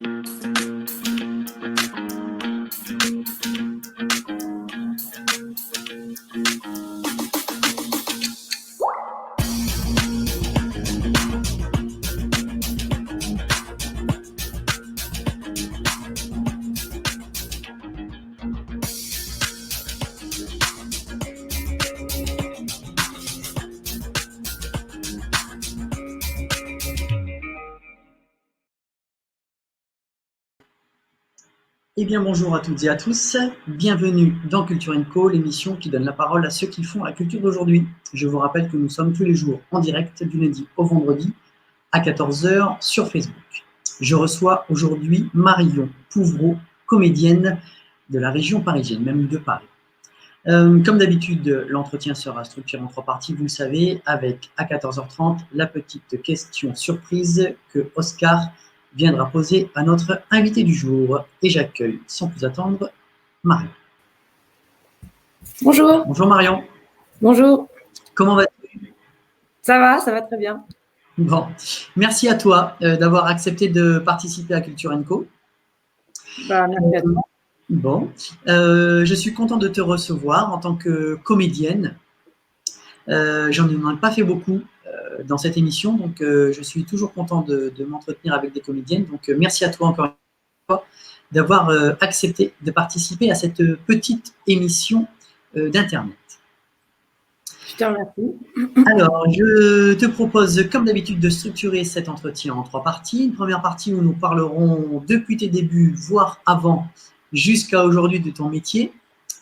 Eh bien, bonjour à toutes et à tous. Bienvenue dans Culture & Co, l'émission qui donne la parole à ceux qui font la culture d'aujourd'hui. Je vous rappelle que nous sommes tous les jours en direct du lundi au vendredi à 14h sur Facebook. Je reçois aujourd'hui Marion Pouvreau, comédienne de la région parisienne, même de Paris. Comme d'habitude, l'entretien sera structuré en 3 parties, vous le savez, avec à 14h30 la petite question surprise que Oscar viendra poser à notre invité du jour. Et j'accueille sans plus attendre Marion. Bonjour. Bonjour Marion. Bonjour. Comment vas-tu? Ça va très bien. Bon, merci à toi d'avoir accepté de participer à Culture & Co. Merci à toi. Bon, je suis content de te recevoir en tant que comédienne. J'en ai pas fait beaucoup dans cette émission, donc je suis toujours content de m'entretenir avec des comédiennes. Donc merci à toi encore une fois d'avoir accepté de participer à cette petite émission d'Internet. Je te remercie. Alors, je te propose, comme d'habitude, de structurer cet entretien en 3 parties. Une première partie où nous parlerons depuis tes débuts, voire avant, jusqu'à aujourd'hui de ton métier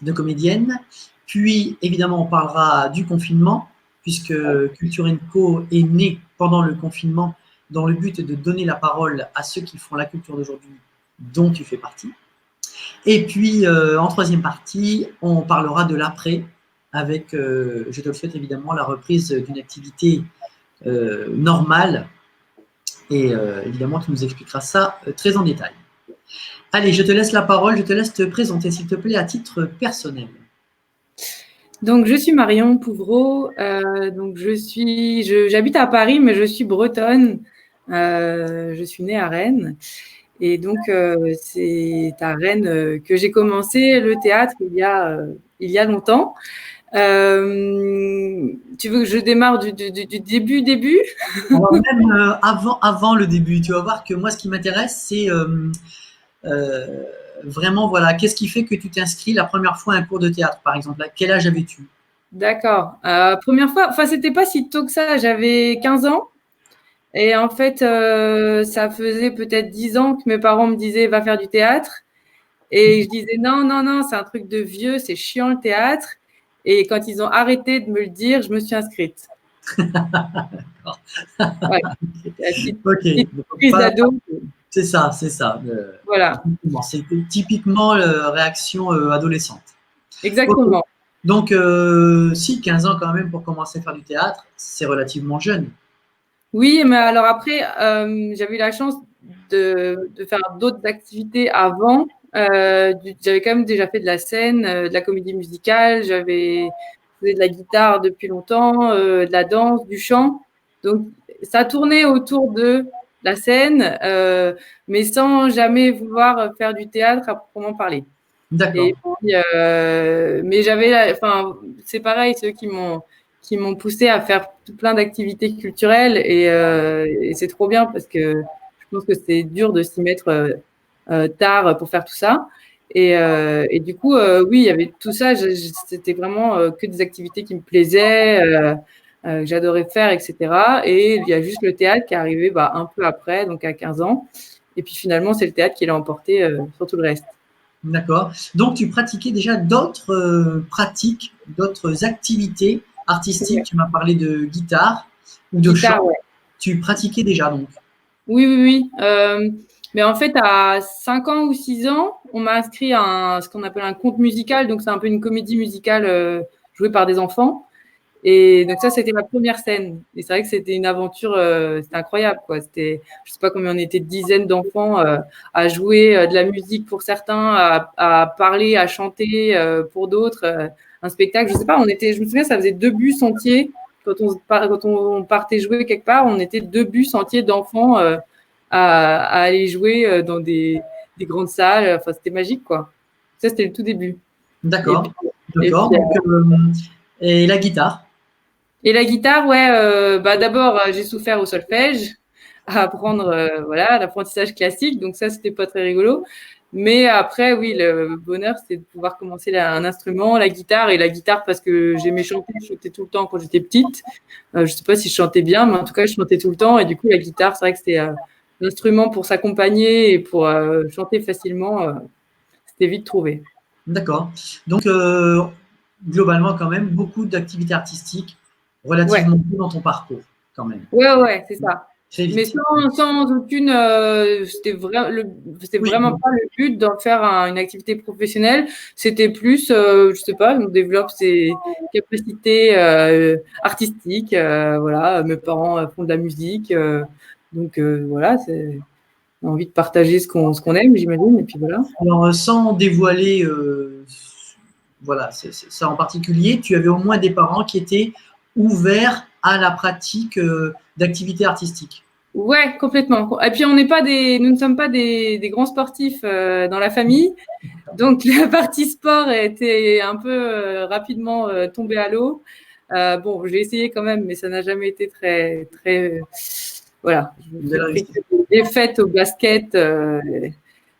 de comédienne. Puis, évidemment, on parlera du confinement, puisque Culture & Co est née pendant le confinement dans le but de donner la parole à ceux qui font la culture d'aujourd'hui, dont tu fais partie. Et puis, en 3e partie, on parlera de l'après, avec, je te le souhaite évidemment, la reprise d'une activité normale. Et évidemment, tu nous expliqueras ça très en détail. Allez, je te laisse la parole, je te laisse te présenter, s'il te plaît, à titre personnel. Donc, je suis Marion Pouvreau. Donc, j'habite à Paris, mais je suis bretonne. Je suis née à Rennes. Et donc, c'est à Rennes que j'ai commencé le théâtre il y a longtemps. Tu veux que je démarre du début? Alors, même avant le début, tu vas voir que moi, ce qui m'intéresse, c'est vraiment, voilà, qu'est-ce qui fait que tu t'inscris la première fois à un cours de théâtre, par exemple? À quel âge avais-tu? D'accord. Première fois, enfin, c'était pas si tôt que ça. J'avais 15 ans. Et en fait, ça faisait peut-être 10 ans que mes parents me disaient va faire du théâtre. Et je disais non, c'est un truc de vieux, c'est chiant le théâtre. Et quand ils ont arrêté de me le dire, je me suis inscrite. D'accord. Ouais. La petite Ok. crise d'ado. C'est ça. Voilà. C'est typiquement réaction adolescente. Exactement. Okay. Donc, si, 15 ans quand même pour commencer à faire du théâtre, c'est relativement jeune. Oui, mais alors après, j'avais eu la chance de faire d'autres activités avant. J'avais quand même déjà fait de la scène, de la comédie musicale, j'avais fait de la guitare depuis longtemps, de la danse, du chant. Donc, ça tournait autour de la scène, mais sans jamais vouloir faire du théâtre à proprement parler. D'accord. Et puis, mais c'est pareil, ceux qui m'ont poussé à faire plein d'activités culturelles et c'est trop bien parce que je pense que c'est dur de s'y mettre tard pour faire tout ça. Et du coup, oui, il y avait tout ça. C'était vraiment que des activités qui me plaisaient, que j'adorais faire, etc. Et il y a juste le théâtre qui est arrivé un peu après, donc à 15 ans. Et puis finalement, c'est le théâtre qui l'a emporté sur tout le reste. D'accord. Donc, tu pratiquais déjà d'autres pratiques, d'autres activités artistiques. Ouais. Tu m'as parlé de guitare ou de chant. Ouais. Tu pratiquais déjà donc? Oui. Mais en fait, à 5 ans ou 6 ans, on m'a inscrit à ce qu'on appelle un conte musical. Donc, c'est un peu une comédie musicale jouée par des enfants. Et donc, ça, c'était ma première scène. Et c'est vrai que c'était une aventure, c'était incroyable, quoi. C'était, je sais pas combien on était, dizaines d'enfants à jouer de la musique pour certains, à parler, à chanter pour d'autres. Un spectacle, je sais pas, je me souviens, ça faisait 2 bus entiers. Quand on partait jouer quelque part, on était 2 bus entiers d'enfants à aller jouer dans des grandes salles. Enfin, c'était magique, quoi. Ça, c'était le tout début. D'accord. Et D'accord. puis, Donc, et la guitare? et la guitare, ouais, d'abord, j'ai souffert au solfège, à apprendre, voilà, l'apprentissage classique. Donc ça, c'était pas très rigolo. Mais après, oui, le bonheur, c'est de pouvoir commencer un instrument, la guitare, et la guitare parce que j'aimais chanter, je chantais tout le temps quand j'étais petite. Je sais pas si je chantais bien, mais en tout cas, je chantais tout le temps. Et du coup, la guitare, c'est vrai que c'était l'instrument pour s'accompagner et pour chanter facilement. C'était vite trouvé. D'accord. Donc, globalement, quand même, beaucoup d'activités artistiques Ouais, relativement peu dans ton parcours, quand même. ouais, c'est ça. Très Mais vite. sans aucune, c'était Oui, vraiment pas le but d'en faire une activité professionnelle. C'était plus, je sais pas, on développe ses capacités artistiques. Voilà, mes parents font de la musique, donc voilà, c'est on a envie de partager ce qu'on aime, j'imagine. Et puis voilà. alors, sans dévoiler voilà, ça en particulier, tu avais au moins des parents qui étaient ouverts à la pratique d'activités artistiques. Ouais, complètement. Et puis nous ne sommes pas des grands sportifs dans la famille. Donc, la partie sport était un peu rapidement tombée à l'eau. Bon, j'ai essayé quand même, mais ça n'a jamais été très, très. Voilà, De j'ai la pris réussite. des défaites au basket.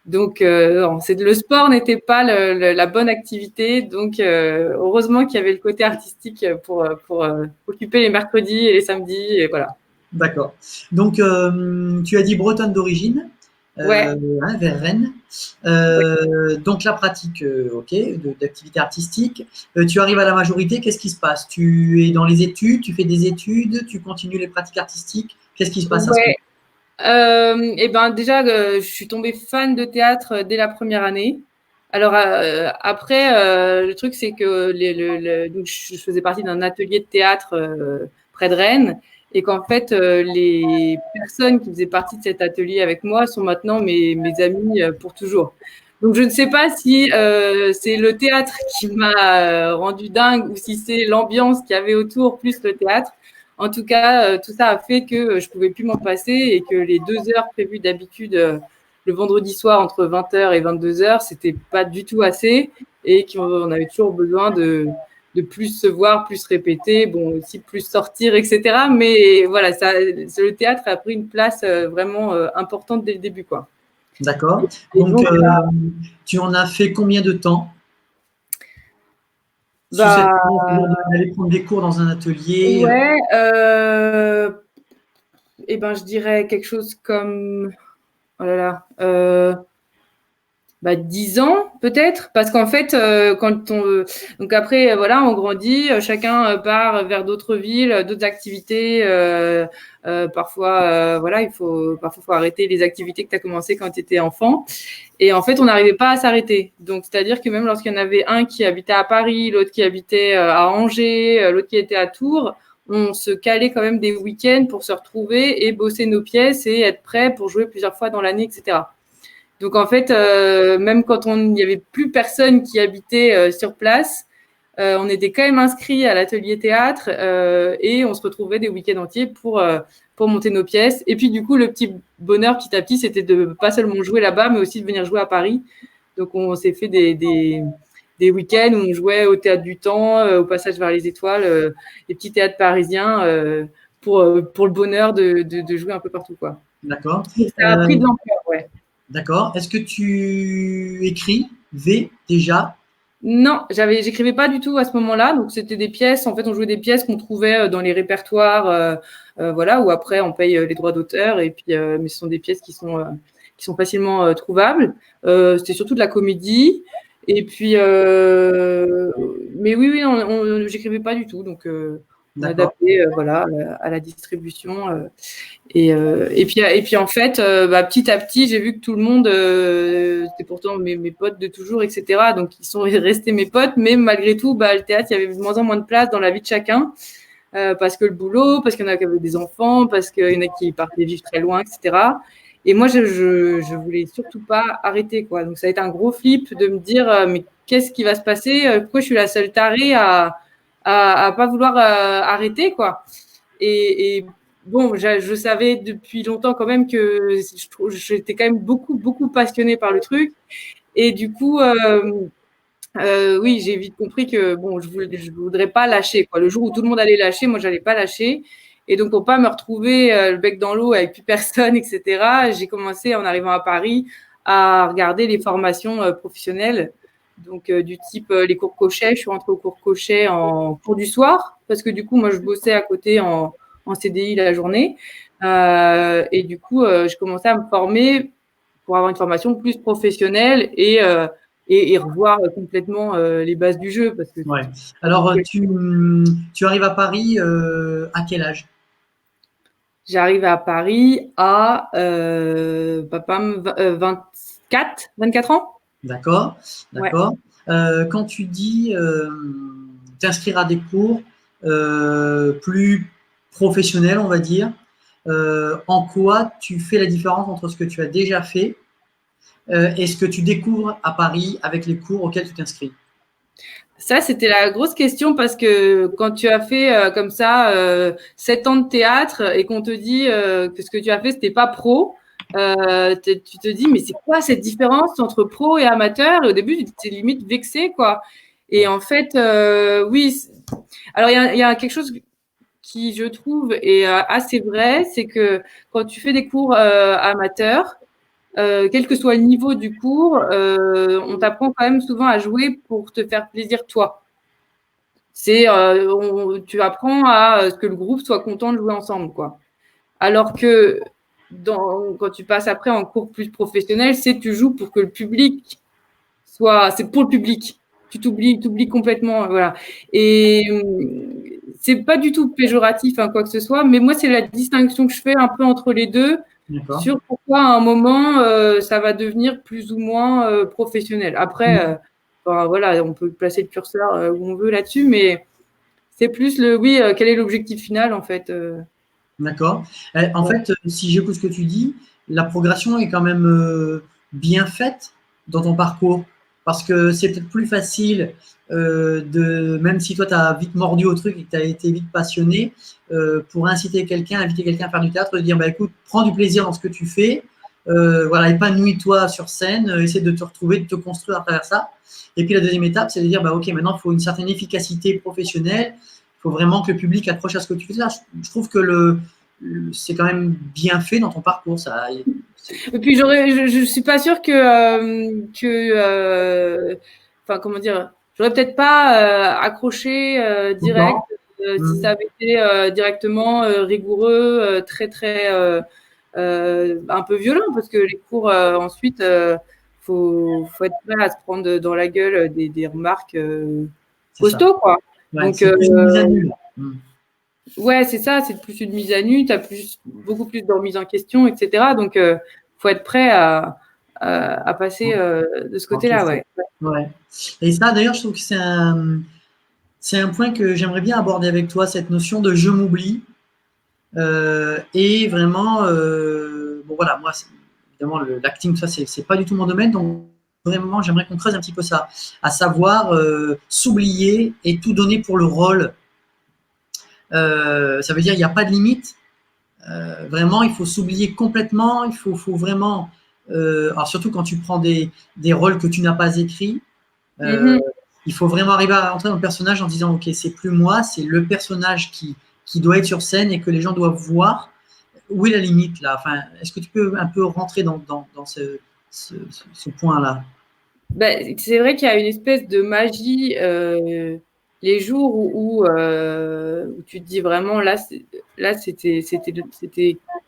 Donc, non, le sport n'était pas la bonne activité. Donc, heureusement qu'il y avait le côté artistique pour occuper les mercredis et les samedis. Et voilà. D'accord. Donc, tu as dit bretonne d'origine, Ouais. vers Rennes. Donc, la pratique, ok, d'activité artistique. Tu arrives à la majorité, qu'est-ce qui se passe? Tu es dans les études, tu fais des études, tu continues les pratiques artistiques. Qu'est-ce qui se passe à ce Ouais. moment? Et ben déjà, je suis tombée fan de théâtre dès la première année. Alors après, le truc c'est que donc, je faisais partie d'un atelier de théâtre près de Rennes et qu'en fait les personnes qui faisaient partie de cet atelier avec moi sont maintenant mes amis pour toujours. Donc je ne sais pas si c'est le théâtre qui m'a rendu dingue ou si c'est l'ambiance qu'il y avait autour plus le théâtre. En tout cas, tout ça a fait que je pouvais plus m'en passer et que les 2 heures prévues d'habitude le vendredi soir entre 20h et 22h, c'était pas du tout assez et qu'on avait toujours besoin de plus se voir, plus répéter, bon aussi plus sortir, etc. Mais voilà, le théâtre a pris une place vraiment importante dès le début, quoi. D'accord. Et Donc, donc, tu en as fait combien de temps sous cette bah d'aller prendre des cours dans un atelier? ouais, et ben je dirais quelque chose comme oh là là. 10 ans peut-être, parce qu'en fait, donc après, voilà, on grandit, chacun part vers d'autres villes, d'autres activités. Parfois, voilà, parfois faut arrêter les activités que tu as commencé quand tu étais enfant. Et en fait, on n'arrivait pas à s'arrêter. Donc, c'est-à-dire que même lorsqu'il y en avait un qui habitait à Paris, l'autre qui habitait à Angers, l'autre qui était à Tours, on se calait quand même des week-ends pour se retrouver et bosser nos pièces et être prêt pour jouer plusieurs fois dans l'année, etc. Donc en fait, même quand il n'y avait plus personne qui habitait sur place, on était quand même inscrits à l'atelier théâtre et on se retrouvait des week-ends entiers pour monter nos pièces. Et puis du coup, le petit bonheur petit à petit, c'était de pas seulement jouer là-bas, mais aussi de venir jouer à Paris. Donc on s'est fait des week-ends où on jouait au Théâtre du Temps, au Passage vers les Étoiles, les petits théâtres parisiens pour le bonheur de jouer un peu partout, quoi. D'accord. Donc ça a pris de l'ampleur, ouais. D'accord. Est-ce que tu écris déjà? Non, j'écrivais pas du tout à ce moment-là. Donc, c'était des pièces. En fait, on jouait des pièces qu'on trouvait dans les répertoires, voilà, ou après, on paye les droits d'auteur. Et puis, mais ce sont des pièces qui sont facilement trouvables. C'était surtout de la comédie. Et puis, mais oui, j'écrivais pas du tout. Donc, on D'accord. adaptait, voilà, à la distribution. Et puis en fait, petit à petit, j'ai vu que tout le monde, c'était pourtant mes potes de toujours, etc. Donc ils sont restés mes potes, mais malgré tout, le théâtre, il y avait de moins en moins de place dans la vie de chacun, parce que le boulot, parce qu'il y en a qui avaient des enfants, parce qu'il y en a qui partaient vivre très loin, etc. Et moi, je voulais surtout pas arrêter, quoi. Donc ça a été un gros flip de me dire, mais qu'est-ce qui va se passer? Pourquoi je suis la seule tarée à pas vouloir arrêter, quoi. Et bon, je savais depuis longtemps quand même que j'étais quand même beaucoup passionnée par le truc. Et du coup, oui, j'ai vite compris que bon, je voudrais pas lâcher, quoi. Le jour où tout le monde allait lâcher, moi, j'allais pas lâcher. Et donc, pour pas me retrouver le bec dans l'eau avec plus personne, etc., j'ai commencé, en arrivant à Paris, à regarder les formations professionnelles. Donc, du type les cours Cochet. Je suis rentrée au cours Cochet en cours du soir, parce que du coup, moi, je bossais à côté en CDI la journée. Et du coup, je commençais à me former pour avoir une formation plus professionnelle et revoir complètement les bases du jeu. Parce que Ouais. Alors, tu arrives à Paris à quel âge? j'arrive à Paris à 24 ans. D'accord, Ouais. d'accord. Quand tu dis t'inscrire à des cours plus professionnels, on va dire, en quoi tu fais la différence entre ce que tu as déjà fait et ce que tu découvres à Paris avec les cours auxquels tu t'inscris? Ça, c'était la grosse question parce que quand tu as fait comme ça 7 ans de théâtre et qu'on te dit que ce que tu as fait, c'était pas pro, tu te dis, mais c'est quoi cette différence entre pro et amateur? Et au début, tu es limite vexé, quoi. Et en fait, oui. Alors, il y a quelque chose qui, je trouve, est assez vrai, c'est que quand tu fais des cours amateurs, quel que soit le niveau du cours, on t'apprend quand même souvent à jouer pour te faire plaisir toi. Tu apprends à ce que le groupe soit content de jouer ensemble, quoi. Alors que quand tu passes après en cours plus professionnel, c'est tu joues pour que le public c'est pour le public. Tu t'oublies complètement, voilà. Et c'est pas du tout péjoratif, hein, quoi que ce soit, mais moi, c'est la distinction que je fais un peu entre les deux D'accord. sur pourquoi à un moment, ça va devenir plus ou moins professionnel. Après, enfin, voilà, on peut placer le curseur où on veut là-dessus, mais c'est plus oui, quel est l'objectif final, en fait. D'accord. En Ouais. fait, si j'écoute ce que tu dis, la progression est quand même bien faite dans ton parcours. Parce que c'est peut-être plus facile même si toi tu as vite mordu au truc et que tu as été vite passionné, pour inciter quelqu'un, inviter quelqu'un à faire du théâtre, de dire bah écoute, prends du plaisir dans ce que tu fais, voilà, épanouis-toi sur scène, essaie de te retrouver, de te construire à travers ça. Et puis la deuxième étape, c'est de dire bah ok, maintenant il faut une certaine efficacité professionnelle, il faut vraiment que le public accroche à ce que tu fais. Là, je trouve que c'est quand même bien fait dans ton parcours. Ça, Et puis je suis pas sûre enfin comment dire, j'aurais peut-être pas accroché direct autant. si ça avait été directement rigoureux, très un peu violent parce que les cours ensuite faut être prêt à se prendre dans la gueule des remarques C'est ça. costauds, quoi. Ouais, Donc c'est plus une mise à nu. ouais, c'est ça, c'est plus une mise à nu, tu as beaucoup plus de remise en question, etc. Donc, faut être prêt à passer de ce Ok, côté-là, ouais. ouais. Et ça, d'ailleurs, je trouve que c'est un point que j'aimerais bien aborder avec toi, cette notion de je m'oublie. Et vraiment, bon voilà, moi, évidemment, l'acting, ça, c'est pas du tout mon domaine, donc vraiment, j'aimerais qu'on creuse un petit peu ça, à savoir s'oublier et tout donner pour le rôle. Ça veut dire il n'y a pas de limite. Vraiment, il faut s'oublier complètement. Faut vraiment, alors surtout quand tu prends des rôles que tu n'as pas écrits, euh, Mhm. il faut vraiment arriver à rentrer dans le personnage en disant ok, c'est plus moi, c'est le personnage qui doit être sur scène et que les gens doivent voir. Où est la limite là? Enfin, est-ce que tu peux un peu rentrer dans ce point-là? C'est vrai qu'il y a une espèce de magie les jours où tu te dis vraiment là c'était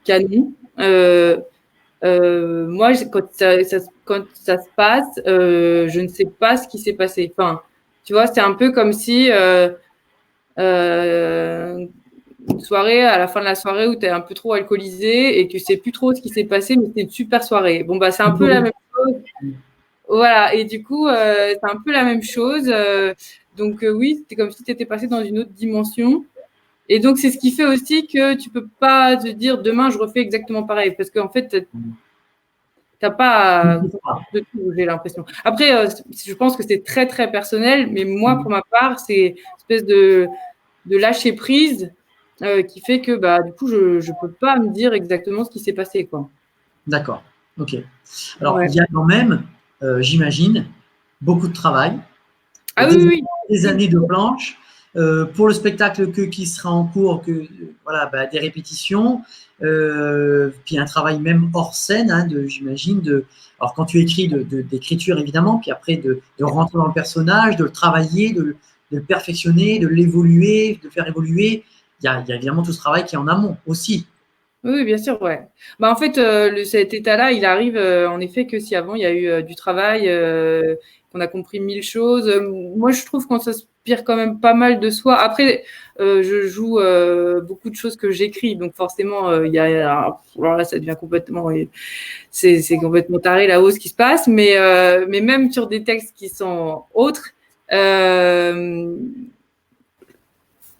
canon. Moi, quand ça se passe, je ne sais pas ce qui s'est passé. Enfin, tu vois, c'est un peu comme si une soirée, à la fin de la soirée où tu es un peu trop alcoolisé et que tu sais plus trop ce qui s'est passé, mais c'était une super soirée. Bon, bah, c'est un peu la même chose. Voilà. Et du coup, c'est un peu la même chose. Donc, oui, c'est comme si tu étais passé dans une autre dimension. Et donc, c'est ce qui fait aussi que tu peux pas te dire demain, je refais exactement pareil. Parce qu'en fait, t'as pas de tout, j'ai l'impression. Après, je pense que c'est très personnel, mais moi, pour ma part, c'est une espèce de lâcher prise qui fait que du coup, je ne peux pas me dire exactement ce qui s'est passé, quoi. D'accord, ok. Alors, Ouais. il y a quand même, j'imagine, beaucoup de travail, Ah oui. des années de planche. Pour le spectacle qui sera en cours, voilà, des répétitions, puis un travail même hors scène, hein, j'imagine. Alors, quand tu écris, d'écriture évidemment, puis après de rentrer dans le personnage, de le travailler, de le perfectionner, de l'évoluer, de le faire évoluer. Il y a évidemment tout ce travail qui est en amont aussi. Oui, bien sûr, ouais. En fait, cet état-là, il arrive en effet que si avant il y a eu du travail, qu'on a compris 1000 choses. Moi, je trouve qu'on s'inspire quand même pas mal de soi. Après, je joue beaucoup de choses que j'écris, donc forcément, il y a. Alors là, ça devient complètement, c'est complètement taré là-haut ce qui se passe, mais même sur des textes qui sont autres.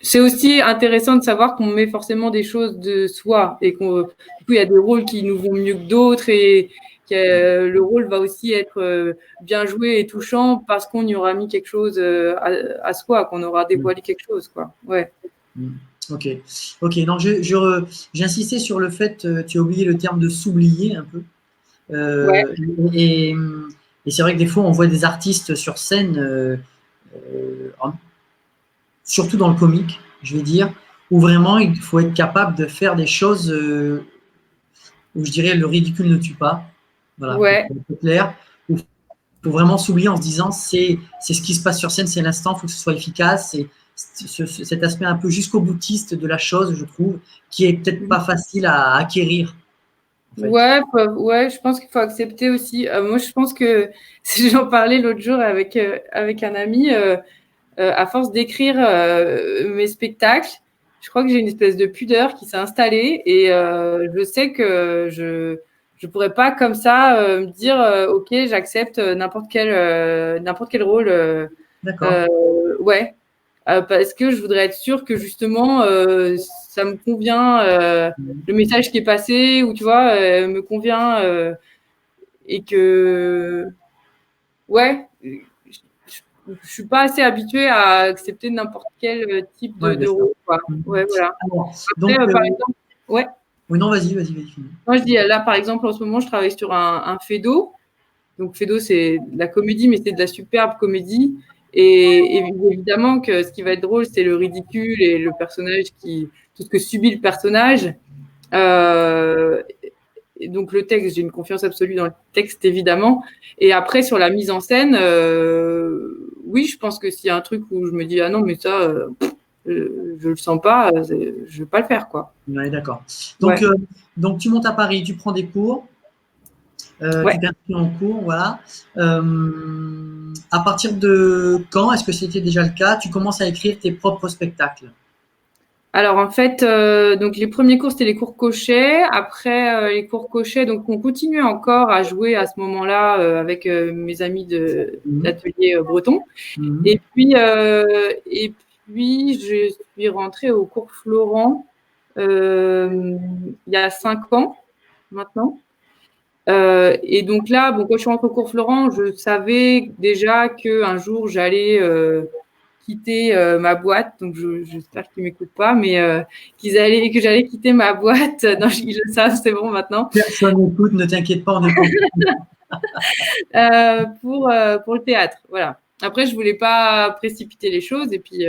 C'est aussi intéressant de savoir qu'on met forcément des choses de soi et du coup, il y a des rôles qui nous vont mieux que d'autres et que le rôle va aussi être bien joué et touchant parce qu'on y aura mis quelque chose à soi, qu'on aura dévoilé quelque chose, quoi. Ouais. Ok. Non, j'insistais sur le fait, tu as oublié le terme de s'oublier un peu. Ouais. Et c'est vrai que des fois, on voit des artistes sur scène, surtout dans le comique, je vais dire, où vraiment il faut être capable de faire des choses où je dirais le ridicule ne tue pas. Voilà, Ouais. pour être clair. Où il faut vraiment s'oublier en se disant c'est ce qui se passe sur scène, c'est l'instant, il faut que ce soit efficace. C'est cet aspect un peu jusqu'au boutiste de la chose, je trouve, qui est peut-être pas facile à acquérir. En fait. Ouais, je pense qu'il faut accepter aussi. Moi, je pense que si j'en parlais l'autre jour avec un ami, à force d'écrire mes spectacles, je crois que j'ai une espèce de pudeur qui s'est installée et je sais que je pourrais pas comme ça me dire ok, j'accepte n'importe quel rôle. D'accord. Ouais, parce que je voudrais être sûre que justement ça me convient, le message qui est passé ou tu vois me convient et que ouais. Je suis pas assez habituée à accepter n'importe quel type Ouais, bien de sûr. rôle, quoi. Ouais, voilà. Alors, donc, Après, par exemple, ouais. oui, non, vas-y, finis. Moi, je dis là, par exemple, en ce moment, je travaille sur un Fedo. Donc, Fedo, c'est de la comédie, mais c'est de la superbe comédie. Et évidemment que ce qui va être drôle, c'est le ridicule et le personnage tout ce que subit le personnage. Et donc le texte, j'ai une confiance absolue dans le texte, évidemment. Et après, sur la mise en scène, oui, je pense que s'il y a un truc où je me dis, ah non, mais ça, je le sens pas, je vais pas le faire, quoi. Ouais, d'accord. Donc, Ouais. Donc, tu montes à Paris, tu prends des cours, Ouais. tu t'inscris en cours, voilà. À partir de quand, est-ce que c'était déjà le cas, tu commences à écrire tes propres spectacles? Alors en fait, donc les premiers cours, c'était les cours Cochet. Après les cours Cochet, donc on continuait encore à jouer à ce moment-là avec mes amis d'atelier breton. Et puis, je suis rentrée au cours Florent il y a 5 ans maintenant. Et donc là, quand je suis rentrée au cours Florent, je savais déjà qu'un jour, j'allais quitter ma boîte. Donc, j'espère qu'ils ne m'écoutent pas, mais que j'allais quitter ma boîte. Non, ils le savent, c'est bon maintenant. Personne n'écoute, ne t'inquiète pas, on est Pour le théâtre, voilà. Après, je voulais pas précipiter les choses et puis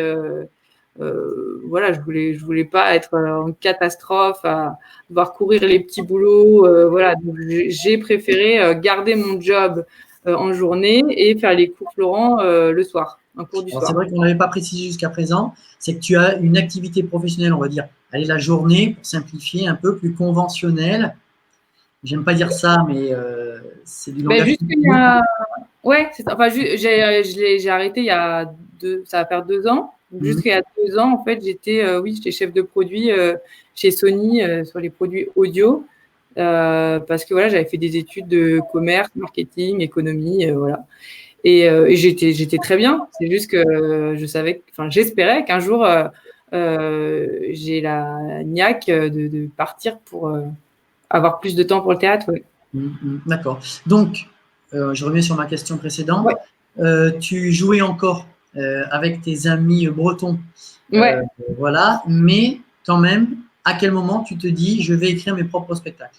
voilà, je voulais pas être en catastrophe à devoir courir les petits boulots, voilà. Donc, j'ai préféré garder mon job en journée et faire les cours Florent le soir, un cours du Alors, c'est soir. vrai qu'on n'avait pas précisé jusqu'à présent, c'est que tu as une activité professionnelle, on va dire, allez, la journée, pour simplifier, un peu plus conventionnelle. J'aime pas dire ça, mais c'est du langage. Juste qu'il y a... Ouais, c'est ça. Enfin, j'ai arrêté il y a ça va faire 2 ans. Donc, jusqu'il y a 2 ans, en fait, j'étais chef de produit chez Sony sur les produits audio parce que voilà, j'avais fait des études de commerce, marketing, économie, voilà. Et j'étais très bien. C'est juste que j'espérais qu'un jour j'ai la niaque de partir pour avoir plus de temps pour le théâtre. Ouais. D'accord. Donc, je reviens sur ma question précédente. Ouais. Tu jouais encore avec tes amis bretons. Ouais. Voilà, mais quand même, à quel moment tu te dis je vais écrire mes propres spectacles?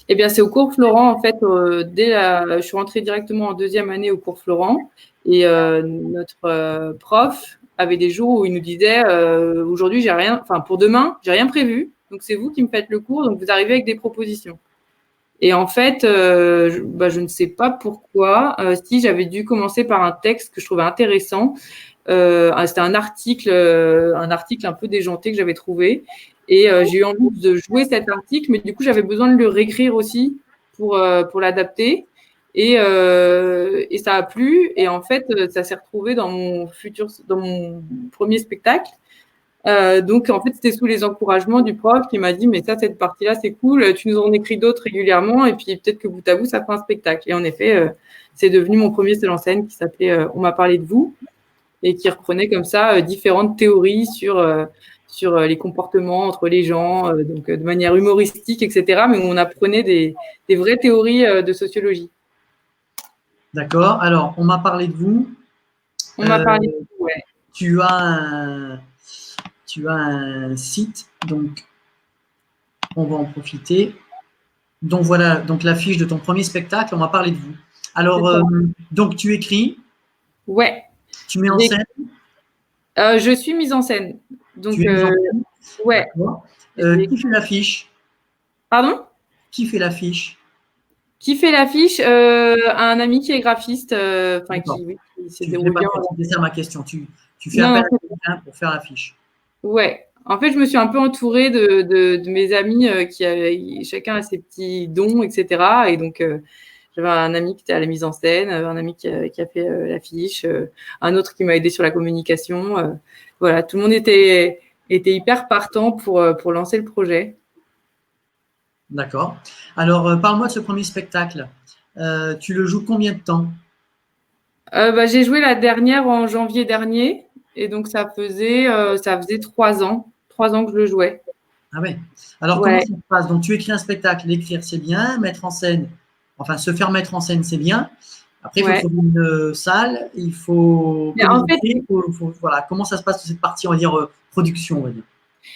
Eh bien, c'est au cours Florent, en fait, je suis rentrée directement en 2e année au cours Florent et notre prof avait des jours où il nous disait aujourd'hui, j'ai rien, enfin, pour demain, j'ai rien prévu, donc c'est vous qui me faites le cours, donc vous arrivez avec des propositions. Et en fait, je ne sais pas pourquoi, si j'avais dû commencer par un texte que je trouvais intéressant. C'était un article un peu déjanté que j'avais trouvé. Et j'ai eu envie de jouer cet article, mais du coup, j'avais besoin de le réécrire aussi pour l'adapter. Et ça a plu. Et en fait, ça s'est retrouvé dans mon premier spectacle. Donc, en fait, c'était sous les encouragements du prof qui m'a dit, mais ça, cette partie-là, c'est cool. Tu nous en écris d'autres régulièrement. Et puis, peut-être que bout à bout, ça fait un spectacle. Et en effet, c'est devenu mon premier seul en scène qui s'appelait On m'a parlé de vous et qui reprenait comme ça différentes théories sur les comportements entre les gens, donc de manière humoristique, etc. Mais où on apprenait des vraies théories de sociologie. D'accord. Alors, on m'a parlé de vous. On m'a parlé de vous, ouais. Tu as un site, donc on va en profiter. Donc voilà, donc l'affiche de ton premier spectacle, on m'a parlé de vous. Alors, donc tu écris. Ouais. Tu mets en scène. Je suis mise en scène. Donc, tu es mise en scène. ouais. Qui fait l'affiche? Pardon? Qui fait l'affiche? Qui fait l'affiche? Un ami qui est graphiste. S'est débrouillé. C'est ça ma question. Tu fais appel à quelqu'un pour faire l'affiche. Ouais. En fait, je me suis un peu entourée de mes amis chacun a ses petits dons, etc. Et donc, j'avais un ami qui était à la mise en scène, un ami qui a fait l'affiche, un autre qui m'a aidé sur la communication. Voilà, tout le monde était hyper partant pour lancer le projet. D'accord. Alors, parle-moi de ce premier spectacle. Tu le joues combien de temps? J'ai joué la dernière en janvier dernier. Et donc, ça faisait 3 ans. 3 ans que je le jouais. Ah ouais. Alors, comment ça se passe? Donc, tu écris un spectacle. L'écrire, c'est bien. Mettre en scène, enfin, se faire mettre en scène, c'est bien. Après, il faut trouver une salle. Il faut communiquer. Voilà. Comment ça se passe cette partie, on va dire, production, on va dire?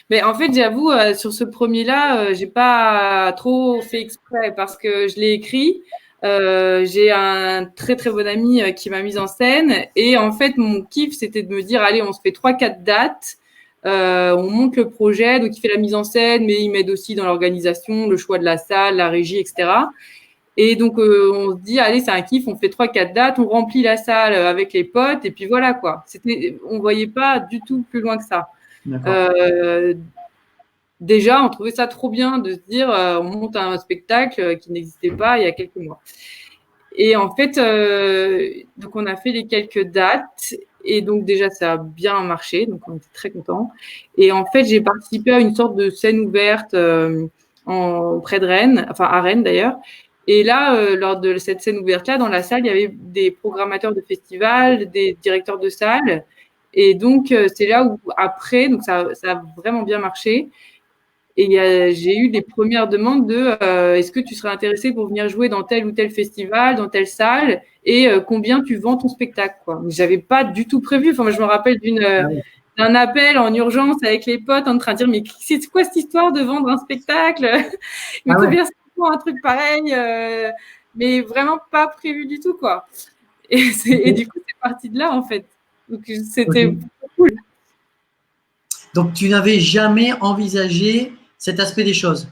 Mais en fait, j'avoue, sur ce premier-là, j'ai pas trop fait exprès parce que je l'ai écrit. J'ai un très très bon ami qui m'a mise en scène et en fait, mon kiff, c'était de me dire, allez, on se fait 3-4 dates, on monte le projet, donc il fait la mise en scène, mais il m'aide aussi dans l'organisation, le choix de la salle, la régie, etc. Et donc, on se dit, allez, c'est un kiff, on fait 3-4 dates, on remplit la salle avec les potes et puis voilà quoi. On voyait pas du tout plus loin que ça. Déjà, on trouvait ça trop bien de se dire on monte un spectacle qui n'existait pas il y a quelques mois. Et en fait, donc on a fait les quelques dates et donc déjà ça a bien marché, donc on était très contents. Et en fait, j'ai participé à une sorte de scène ouverte près de Rennes, enfin à Rennes d'ailleurs. Et là, lors de cette scène ouverte-là, dans la salle, il y avait des programmateurs de festivals, des directeurs de salles. Et donc, c'est là où, après, donc ça a vraiment bien marché. Et j'ai eu des premières demandes de est-ce que tu serais intéressé pour venir jouer dans tel ou tel festival, dans telle salle, et combien tu vends ton spectacle, quoi. J'avais pas du tout prévu. Enfin, moi, je me rappelle d'un appel en urgence avec les potes en train de dire mais c'est quoi cette histoire de vendre un spectacle? Mais combien ça coûte un truc pareil? Mais vraiment pas prévu du tout, quoi. Et du coup, c'est parti de là, en fait. Donc, c'était cool. Donc, tu n'avais jamais envisagé cet aspect des choses?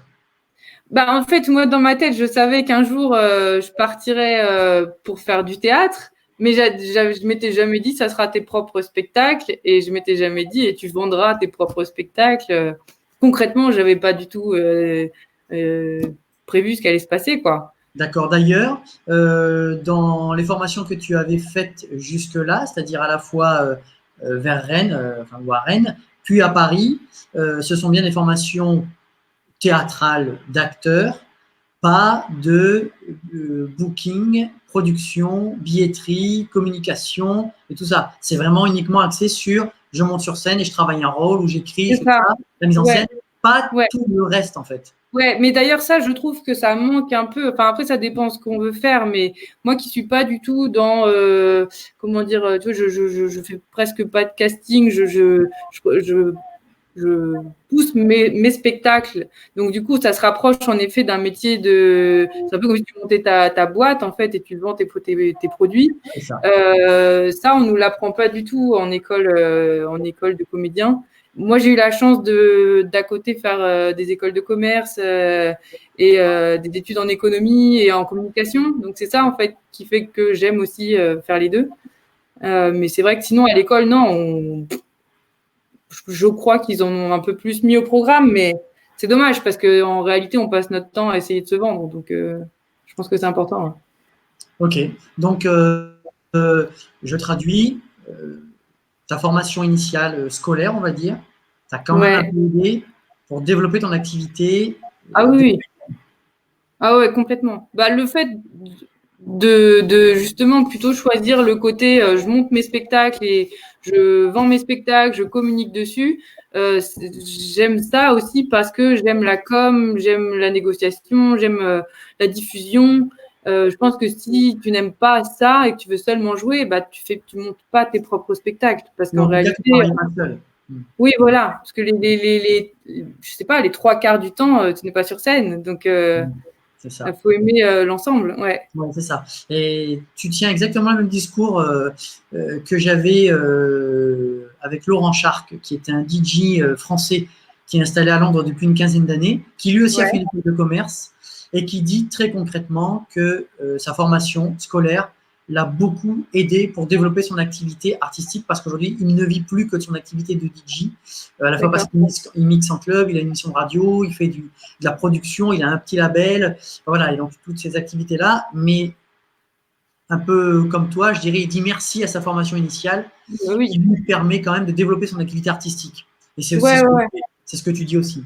En fait, moi, dans ma tête, je savais qu'un jour, je partirais pour faire du théâtre, mais je m'étais jamais dit, ça sera tes propres spectacles, et je m'étais jamais dit, et tu vendras tes propres spectacles. Concrètement, j'avais pas du tout prévu ce qui allait se passer, quoi. D'accord. D'ailleurs, dans les formations que tu avais faites jusque-là, c'est-à-dire à la fois vers Rennes, ou à Rennes, puis à Paris, ce sont bien des formations théâtrales d'acteurs, pas de booking, production, billetterie, communication et tout ça. C'est vraiment uniquement axé sur je monte sur scène et je travaille un rôle où j'écris, je fais ça, la mise en scène, pas tout le reste en fait. Ouais, mais d'ailleurs, ça, je trouve que ça manque un peu. Enfin, après, ça dépend ce qu'on veut faire, mais moi qui suis pas du tout dans, comment dire, tu vois, je fais presque pas de casting, je je pousse mes spectacles. Donc, du coup, ça se rapproche en effet d'un métier de. C'est un peu comme si tu montais ta boîte, en fait, et tu vends tes produits. C'est ça. Ça, on ne nous l'apprend pas du tout en école de comédien. Moi, j'ai eu la chance d'à côté faire des écoles de commerce et des études en économie et en communication. Donc, c'est ça, en fait, qui fait que j'aime aussi faire les deux. Mais c'est vrai que sinon, à l'école, non, je crois qu'ils en ont un peu plus mis au programme, mais c'est dommage parce qu'en réalité, on passe notre temps à essayer de se vendre. Donc, je pense que c'est important. Hein. Ok. Donc, je traduis. Ta formation initiale scolaire, on va dire, t'as quand même un peu aidé pour développer ton activité. Ah oui. Ah ouais, complètement. Bah, le fait de justement plutôt choisir le côté je monte mes spectacles et je vends mes spectacles, je communique dessus. J'aime ça aussi parce que j'aime la com, j'aime la négociation, j'aime la diffusion. Je pense que si tu n'aimes pas ça et que tu veux seulement jouer, bah tu montes pas tes propres spectacles parce qu'en réalité, oui, voilà, parce que je sais pas, les 3/4 du temps, tu n'es pas sur scène, donc c'est ça. Il faut aimer l'ensemble, ouais. Ouais, c'est ça. Et tu tiens exactement le même discours que j'avais avec Laurent Charc, qui était un DJ français qui est installé à Londres depuis une quinzaine d'années, qui lui aussi a fait une école de commerce et qui dit très concrètement que sa formation scolaire l'a beaucoup aidé pour développer son activité artistique parce qu'aujourd'hui, il ne vit plus que de son activité de DJ, à la fois parce qu'il mixe en club, il a une émission de radio, il fait de la production, il a un petit label, voilà, et donc toutes ces activités-là, mais un peu comme toi, je dirais, il dit merci à sa formation initiale qui lui permet quand même de développer son activité artistique. Et c'est ce que tu dis aussi.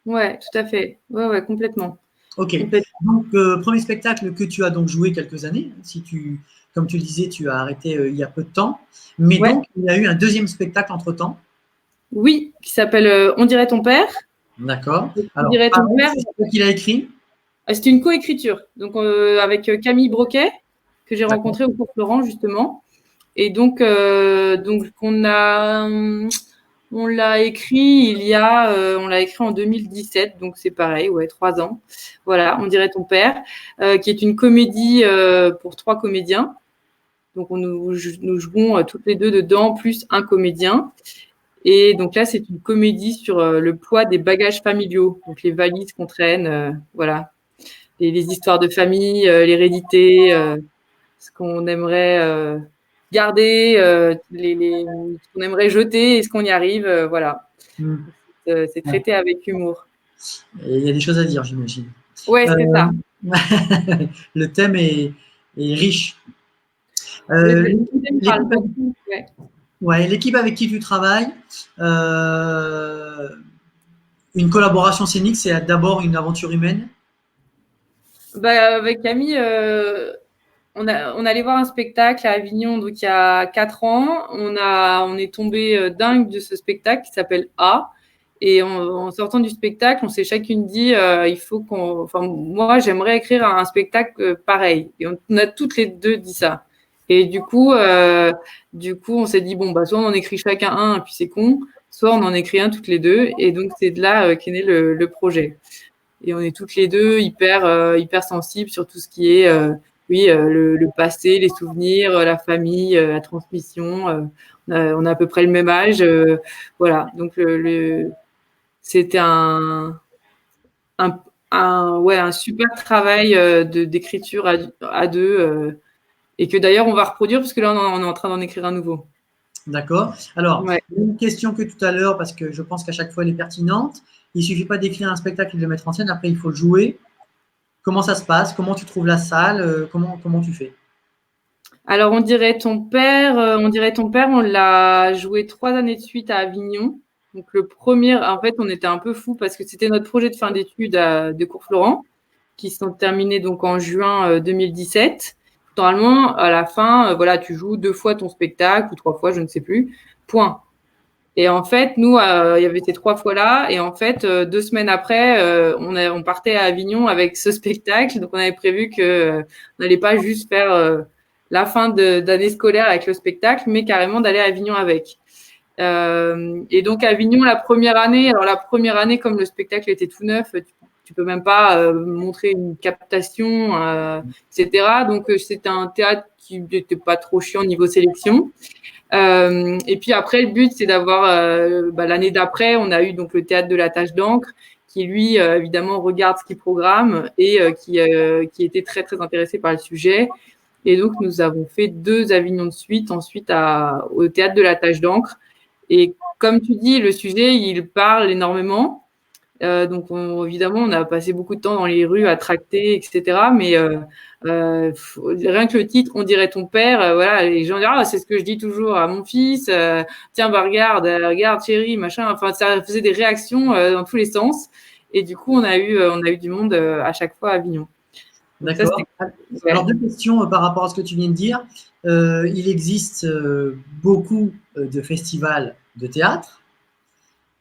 Ouais, tout à fait. Ouais, complètement. Ok. Donc, premier spectacle que tu as donc joué quelques années. Si tu, comme tu le disais, tu as arrêté il y a peu de temps. Mais donc, il y a eu un deuxième spectacle entre-temps. Oui, qui s'appelle On dirait ton père. D'accord. Alors, c'est toi qui l'as écrit. C'est une coécriture. Donc, avec Camille Broquet, que j'ai rencontré au cours Florent, justement. Et donc on l'a écrit on l'a écrit en 2017, donc c'est pareil, 3 ans. Voilà, On dirait ton père, qui est une comédie pour 3 comédiens. Donc nous jouons toutes les 2 dedans, plus un comédien. Et donc là, c'est une comédie sur le poids des bagages familiaux, donc les valises qu'on traîne, voilà, les histoires de famille, l'hérédité, ce qu'on aimerait garder, ce qu'on aimerait jeter et ce qu'on y arrive, voilà. C'est traité avec humour. Et il y a des choses à dire, j'imagine. Ouais, c'est ça. Le thème est riche. L'équipe avec qui tu travailles, une collaboration scénique, c'est d'abord une aventure humaine. Avec Camille, on allait voir un spectacle à Avignon donc il y a 4 ans. On est tombé dingue de ce spectacle qui s'appelle A. Et en sortant du spectacle, on s'est chacune dit il faut moi, j'aimerais écrire un spectacle pareil. Et on a toutes les deux dit ça. Et du coup, on s'est dit bon, soit on en écrit chacun un, et puis c'est con, soit on en écrit un toutes les deux. Et donc, c'est de là qu'est né le projet. Et on est toutes les deux hyper sensibles sur tout ce qui est le passé, les souvenirs, la famille, la transmission. On a à peu près le même âge. Voilà. Donc, c'était un super travail d'écriture à 2 et que d'ailleurs, on va reproduire parce que là, on est en train d'en écrire un nouveau. D'accord. Alors, une question que tout à l'heure, parce que je pense qu'à chaque fois, elle est pertinente. Il ne suffit pas d'écrire un spectacle et de le mettre en scène. Après, il faut le jouer. Comment ça se passe? Comment tu trouves la salle? Comment tu fais? Alors, On dirait ton père, on l'a joué 3 années de suite à Avignon. Donc, le premier, en fait, on était un peu fous parce que c'était notre projet de fin d'études de Cours Florent qui sont terminés donc en juin 2017. Normalement, à la fin, tu joues 2 fois ton spectacle ou 3 fois, je ne sais plus. Point. Et en fait, nous, il y avait ces 3 fois-là. Et en fait, 2 semaines après, on partait à Avignon avec ce spectacle. Donc, on avait prévu qu'on n'allait pas juste faire la fin d'année scolaire avec le spectacle, mais carrément d'aller à Avignon avec. Et donc, à Avignon, la première année, comme le spectacle était tout neuf, tu peux même pas montrer une captation, etc. Donc, c'était un théâtre qui n'était pas trop chiant niveau sélection. Et puis après, le but, c'est d'avoir l'année d'après, on a eu donc le théâtre de la Tache d'encre, qui lui, évidemment, regarde ce qu'il programme et qui était très très intéressé par le sujet. Et donc, nous avons fait 2 Avignons de suite, ensuite au théâtre de la Tache d'encre. Et comme tu dis, le sujet, il parle énormément. Donc, évidemment, on a passé beaucoup de temps dans les rues à tracter, etc. Mais rien que le titre, on dirait ton père. Voilà, les gens disent, ah, c'est ce que je dis toujours à mon fils. Tiens, bah regarde, chérie, machin. Enfin, ça faisait des réactions dans tous les sens. Et du coup, on a eu du monde à chaque fois à Avignon. D'accord. Alors, 2 questions par rapport à ce que tu viens de dire. Il existe beaucoup de festivals de théâtre.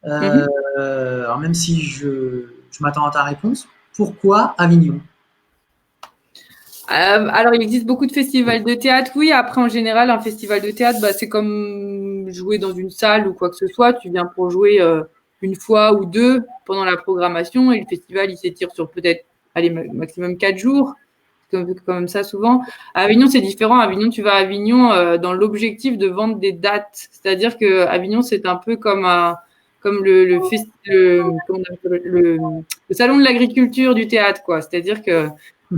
Alors, même si je m'attends à ta réponse, pourquoi Avignon? Alors, il existe beaucoup de festivals de théâtre, oui. Après, en général, un festival de théâtre, c'est comme jouer dans une salle ou quoi que ce soit. Tu viens pour jouer une fois ou 2 pendant la programmation et le festival, il s'étire sur peut-être, allez, maximum 4 jours. Comme ça souvent. À Avignon, c'est différent. À Avignon, tu vas à Avignon dans l'objectif de vendre des dates. C'est-à-dire que Avignon, c'est un peu comme le salon de l'agriculture du théâtre, quoi. C'est-à-dire que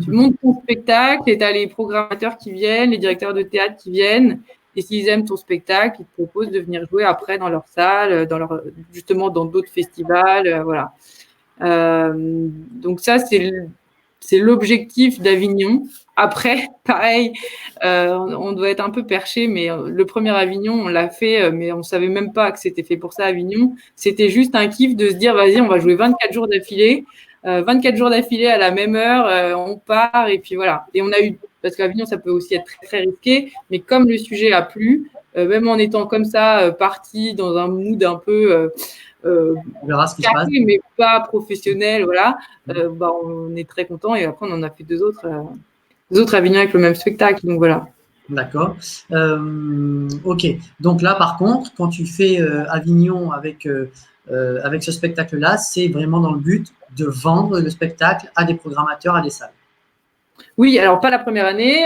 tu montes ton spectacle et tu as les programmateurs qui viennent, les directeurs de théâtre qui viennent. Et s'ils aiment ton spectacle, ils te proposent de venir jouer après dans leur salle, justement dans d'autres festivals, voilà. Donc ça, c'est l'objectif d'Avignon. Après, pareil, on doit être un peu perché, mais le premier Avignon, on l'a fait, mais on savait même pas que c'était fait pour ça, Avignon. C'était juste un kiff de se dire, vas-y, on va jouer 24 jours d'affilée. 24 jours d'affilée à la même heure, on part, et puis voilà. Et on a eu, parce qu'Avignon, ça peut aussi être très, très risqué, mais comme le sujet a plu, même en étant comme ça, parti dans un mood un peu on verra ce qui se passe. Mais pas professionnel, voilà. On est très content et après on en a fait 2 autres Avignon avec le même spectacle, donc voilà. D'accord. Ok. Donc là, par contre, quand tu fais Avignon avec ce spectacle-là, c'est vraiment dans le but de vendre le spectacle à des programmateurs, à des salles. Oui, alors pas la première année,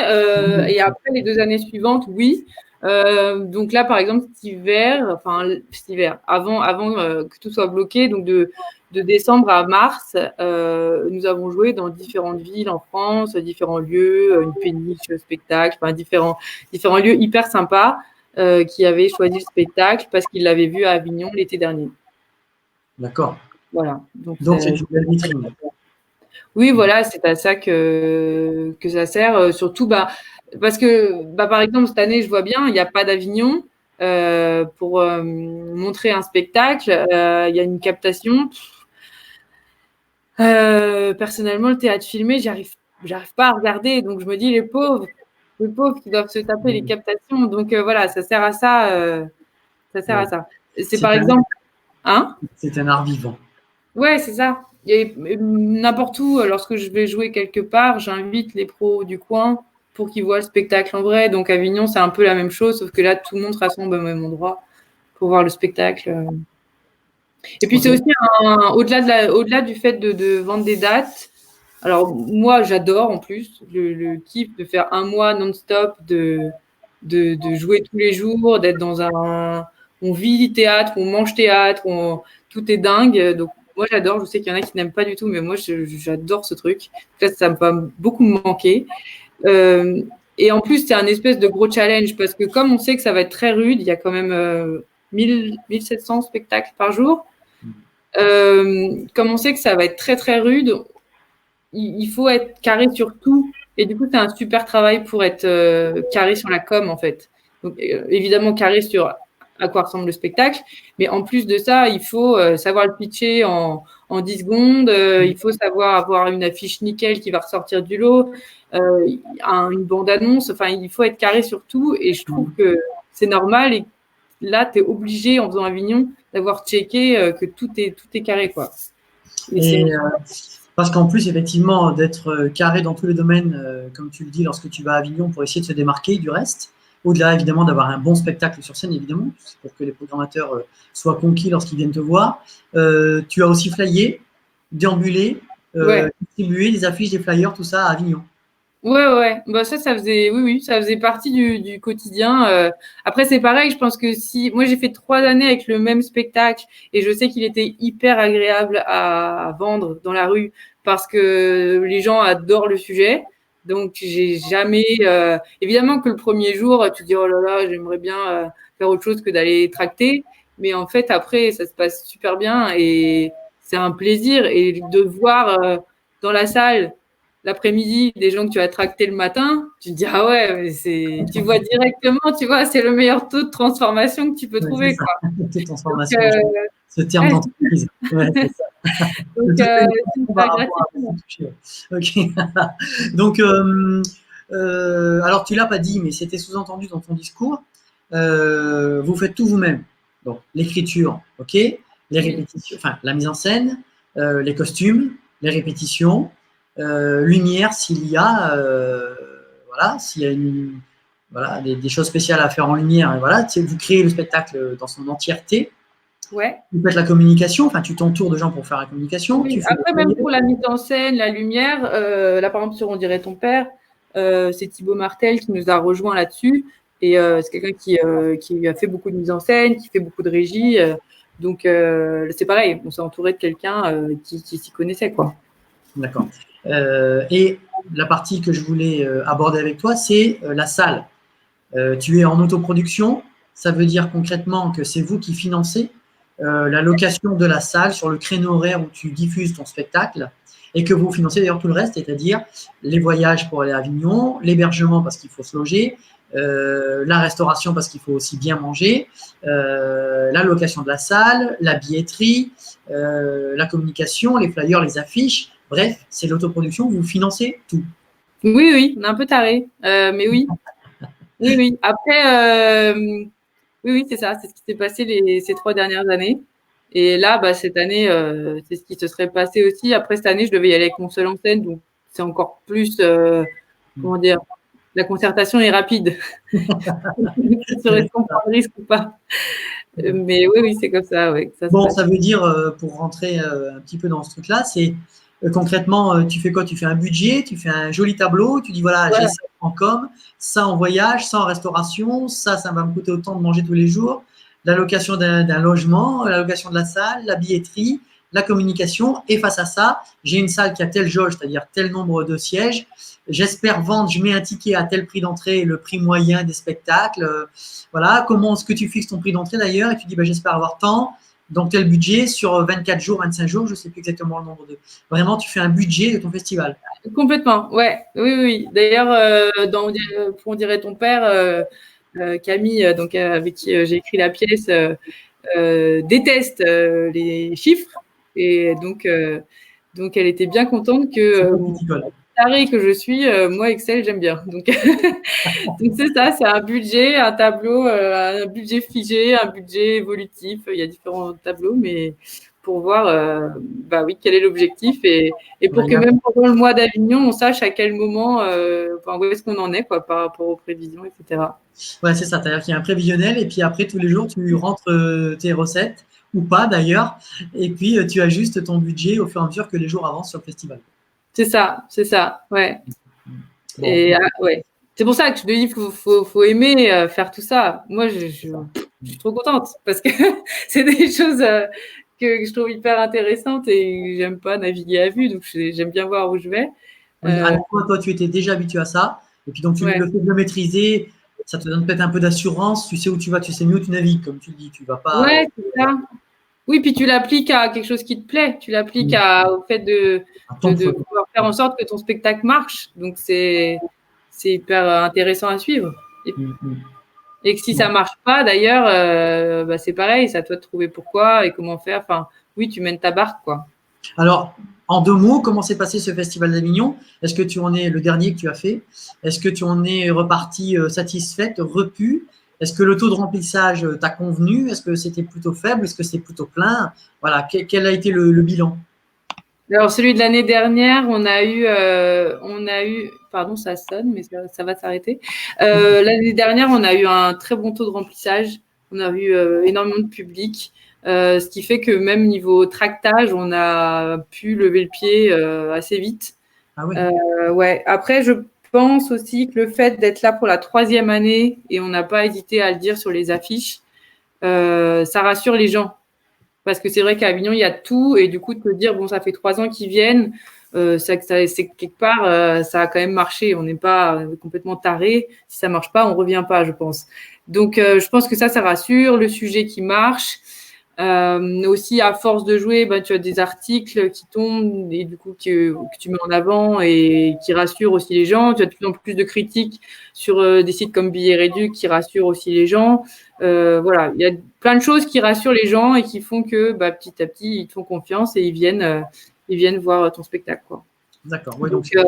et après les 2 années suivantes, oui. Donc là, par exemple, cet hiver, avant que tout soit bloqué, donc de décembre à mars, nous avons joué dans différentes villes en France, différents lieux, une péniche, spectacle, différents lieux hyper sympas qui avaient choisi le spectacle parce qu'ils l'avaient vu à Avignon l'été dernier. D'accord. Voilà. Donc c'est une belle vitrine. Oui, voilà, c'est à ça que ça sert. Surtout, parce que, par exemple, cette année, je vois bien, il n'y a pas d'Avignon pour montrer un spectacle. Il y a une captation. Personnellement, le théâtre filmé, j'arrive pas à regarder. Donc, je me dis, les pauvres qui doivent se taper les captations. Donc, voilà, ça sert à ça. Ça sert à ça. C'est par exemple… Hein ? C'est un art vivant. Ouais, c'est ça. Et n'importe où, lorsque je vais jouer quelque part, j'invite les pros du coin pour qu'ils voient le spectacle en vrai. Donc, Avignon, c'est un peu la même chose, sauf que là, tout le monde se rassemble au même endroit pour voir le spectacle. Et puis, c'est aussi au-delà du fait de vendre des dates. Alors, moi, j'adore en plus le kiff de faire un mois non-stop, de jouer tous les jours, d'être dans on vit théâtre, on mange théâtre, tout est dingue. Donc, moi, j'adore. Je sais qu'il y en a qui n'aiment pas du tout, mais moi, j'adore ce truc. En fait, ça va beaucoup me manquer. Et en plus, c'est un espèce de gros challenge parce que comme on sait que ça va être très rude, il y a quand même 1700 spectacles par jour. Comme on sait que ça va être très, très rude, il faut être carré sur tout. Et du coup, c'est un super travail pour être carré sur la com, en fait. Donc, évidemment, carré sur à quoi ressemble le spectacle. Mais en plus de ça, il faut savoir le pitcher en 10 secondes. Il faut savoir avoir une affiche nickel qui va ressortir du lot, une bande-annonce. Enfin, il faut être carré sur tout. Et je trouve que c'est normal. Et là, tu es obligé, en faisant Avignon, d'avoir checké que tout est carré, quoi. Parce qu'en plus, effectivement, d'être carré dans tous les domaines, comme tu le dis, lorsque tu vas à Avignon pour essayer de se démarquer du reste, au-delà évidemment d'avoir un bon spectacle sur scène, évidemment, pour que les programmateurs soient conquis lorsqu'ils viennent te voir. Tu as aussi flyé, déambulé, distribué des affiches, des flyers, tout ça à Avignon. Ouais. Bah ça faisait, oui, ça faisait partie du quotidien. Après, c'est pareil, je pense que si, moi j'ai fait 3 années avec le même spectacle et je sais qu'il était hyper agréable à vendre dans la rue parce que les gens adorent le sujet. Donc, j'ai jamais, évidemment que le premier jour, tu dis, oh là là, j'aimerais bien faire autre chose que d'aller tracter. Mais en fait, après, ça se passe super bien et c'est un plaisir. Et de voir dans la salle, l'après-midi, des gens que tu as tractés le matin, tu te dis, ah ouais, mais tu vois directement, tu vois, c'est le meilleur taux de transformation que tu peux trouver, quoi. De transformation, Donc, ce terme d'entreprise. Ouais, c'est ça. donc c'est par rapport à Ok. Donc, alors tu l'as pas dit, mais c'était sous-entendu dans ton discours. Vous faites tout vous-même. Donc, l'écriture, ok, les répétitions, enfin la mise en scène, les costumes, les répétitions, lumière s'il y a, voilà, s'il y a voilà, des choses spéciales à faire en lumière, et voilà, vous créez le spectacle dans son entièreté. Ouais. Tu fais la communication, enfin tu t'entoures de gens pour faire la communication. Oui. Après, même pour la mise en scène, la lumière, là par exemple sur On dirait ton père, c'est Thibaut Martel qui nous a rejoint là-dessus. Et c'est quelqu'un qui a fait beaucoup de mise en scène, qui fait beaucoup de régie. Donc c'est pareil, on s'est entouré de quelqu'un qui s'y connaissait, quoi. D'accord. Et la partie que je voulais aborder avec toi, c'est la salle. Tu es en autoproduction, ça veut dire concrètement que c'est vous qui financez la location de la salle sur le créneau horaire où tu diffuses ton spectacle et que vous financez d'ailleurs tout le reste, c'est-à-dire les voyages pour aller à Avignon, l'hébergement parce qu'il faut se loger, la restauration parce qu'il faut aussi bien manger, la location de la salle, la billetterie, la communication, les flyers, les affiches. Bref, c'est l'autoproduction, vous financez tout. Oui, on est un peu taré, mais oui. Oui. Après, oui, c'est ça, c'est ce qui s'est passé ces 3 dernières années. Et là, bah, cette année, c'est ce qui se serait passé aussi. Après, cette année, je devais y aller avec mon seul en scène, donc c'est encore plus, comment dire, la concertation est rapide. Sur est-ce qu'on prend le risque ou pas. Mais oui, c'est comme ça, ouais. Bon, ça veut dire, pour rentrer un petit peu dans ce truc-là, c'est concrètement, tu fais quoi? Tu fais un budget, tu fais un joli tableau, tu dis voilà, j'ai ça en com, ça en voyage, ça en restauration, ça va me coûter autant de manger tous les jours, la location d'un logement, la location de la salle, la billetterie, la communication, et face à ça, j'ai une salle qui a telle jauge, c'est-à-dire tel nombre de sièges. J'espère vendre, je mets un ticket à tel prix d'entrée, le prix moyen des spectacles. Voilà, comment est-ce que tu fixes ton prix d'entrée d'ailleurs? Et tu dis, bah, j'espère avoir tant, donc tel budget sur 24 jours, 25 jours, je ne sais plus exactement le nombre de. Vraiment, tu fais un budget de ton festival. Complètement, ouais. Oui. D'ailleurs, pour On dirait ton père, Camille, donc, avec qui j'ai écrit la pièce, déteste les chiffres. Et donc elle était bien contente que tarée que je suis, moi, Excel, j'aime bien. Donc c'est ça, c'est un budget, un tableau, un budget figé, un budget évolutif. Il y a différents tableaux, mais pour voir, bah oui, quel est l'objectif et pour que même pendant le mois d'Avignon, on sache à quel moment, où est-ce qu'on en est, quoi, par rapport aux prévisions, etc. Ouais, c'est ça. C'est-à-dire qu'il y a un prévisionnel et puis après, tous les jours, tu rentres tes recettes ou pas d'ailleurs. Et puis, tu ajustes ton budget au fur et à mesure que les jours avancent sur le festival. C'est ça, ouais. Bon. Et ouais. C'est pour ça que je te dis qu'il faut aimer faire tout ça. Moi, je suis trop contente parce que c'est des choses que je trouve hyper intéressantes et j'aime pas naviguer à vue, donc j'aime bien voir où je vais. Toi, tu étais déjà habitué à ça. Et puis, donc, le fait de le maîtriser, ça te donne peut-être un peu d'assurance. Tu sais où tu vas, tu sais mieux où tu navigues, comme tu le dis. Tu vas pas. Ouais, c'est ça. Oui, puis tu l'appliques à quelque chose qui te plaît. Tu l'appliques au fait de pouvoir faire en sorte que ton spectacle marche. Donc, c'est hyper intéressant à suivre. Et que si ça marche pas, d'ailleurs, bah, c'est pareil. C'est à toi de trouver pourquoi et comment faire. Enfin, oui, tu mènes ta barque, quoi. Alors, en 2 mots, comment s'est passé ce festival d'Avignon? Est-ce que tu en es le dernier que tu as fait? Est-ce que tu en es reparti satisfaite, repu? Est-ce que le taux de remplissage t'a convenu? Est-ce que c'était plutôt faible? Est-ce que c'est plutôt plein? Voilà, quel a été le bilan? Alors, celui de l'année dernière, on a eu, pardon, ça sonne, mais ça va s'arrêter. L'année dernière, on a eu un très bon taux de remplissage. On a eu énormément de public, ce qui fait que même niveau tractage, on a pu lever le pied assez vite. Ah oui. Ouais. Après, je pense aussi que le fait d'être là pour la 3e année, et on n'a pas hésité à le dire sur les affiches, ça rassure les gens. Parce que c'est vrai qu'à Avignon, il y a tout. Et du coup, de te dire, bon, ça fait 3 ans qu'ils viennent, c'est quelque part, ça a quand même marché. On n'est pas complètement taré. Si ça marche pas, on revient pas, je pense. Donc, je pense que ça rassure. Le sujet qui marche. Aussi, à force de jouer, tu as des articles qui tombent et du coup que tu mets en avant et qui rassurent aussi les gens. Tu as de plus en plus de critiques sur des sites comme Billets Réduits qui rassurent aussi les gens. Voilà, il y a plein de choses qui rassurent les gens et qui font que petit à petit, ils te font confiance et ils viennent voir ton spectacle, quoi. D'accord, ouais, donc c'est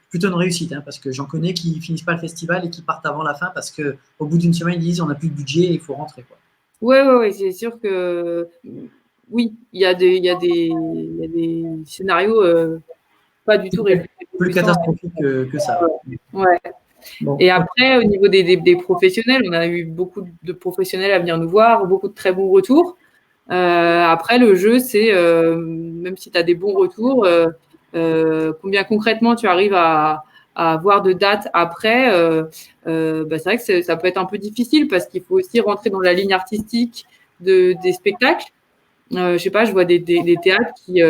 plutôt une réussite, hein, parce que j'en connais qui finissent pas le festival et qui partent avant la fin parce qu'au bout d'une semaine, ils disent on n'a plus de budget et il faut rentrer, quoi. Ouais, c'est sûr que oui, il y a des scénarios pas du tout réjouissants. Plus catastrophique que ça. Ouais. Bon. Et après, au niveau des professionnels, on a eu beaucoup de professionnels à venir nous voir, beaucoup de très bons retours. Après, le jeu, c'est, même si tu as des bons retours, combien concrètement tu arrives à avoir de dates après, c'est vrai que ça peut être un peu difficile parce qu'il faut aussi rentrer dans la ligne artistique des spectacles. Je sais pas, je vois des théâtres qui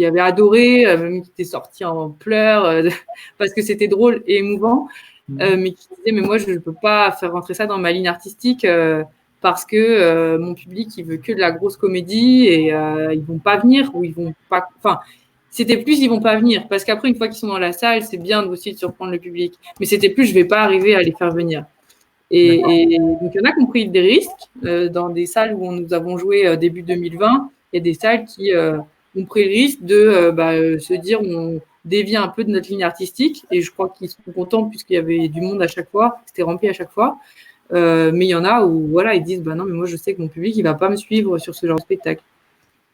avaient adoré, même qui étaient sortis en pleurs parce que c'était drôle et émouvant, mais qui disaient mais moi je ne peux pas faire rentrer ça dans ma ligne artistique parce que mon public il veut que de la grosse comédie et ils vont pas venir ou ils vont pas. Enfin, c'était plus ils vont pas venir parce qu'après une fois qu'ils sont dans la salle, c'est bien aussi de surprendre le public, mais c'était plus je vais pas arriver à les faire venir. Et donc, il y en a qui ont pris des risques dans des salles où nous avons joué début 2020. Il y a des salles qui ont pris le risque de se dire on dévie un peu de notre ligne artistique. Et je crois qu'ils sont contents puisqu'il y avait du monde à chaque fois, c'était rempli à chaque fois. Mais il y en a où voilà, ils disent non, mais moi je sais que mon public il va pas me suivre sur ce genre de spectacle.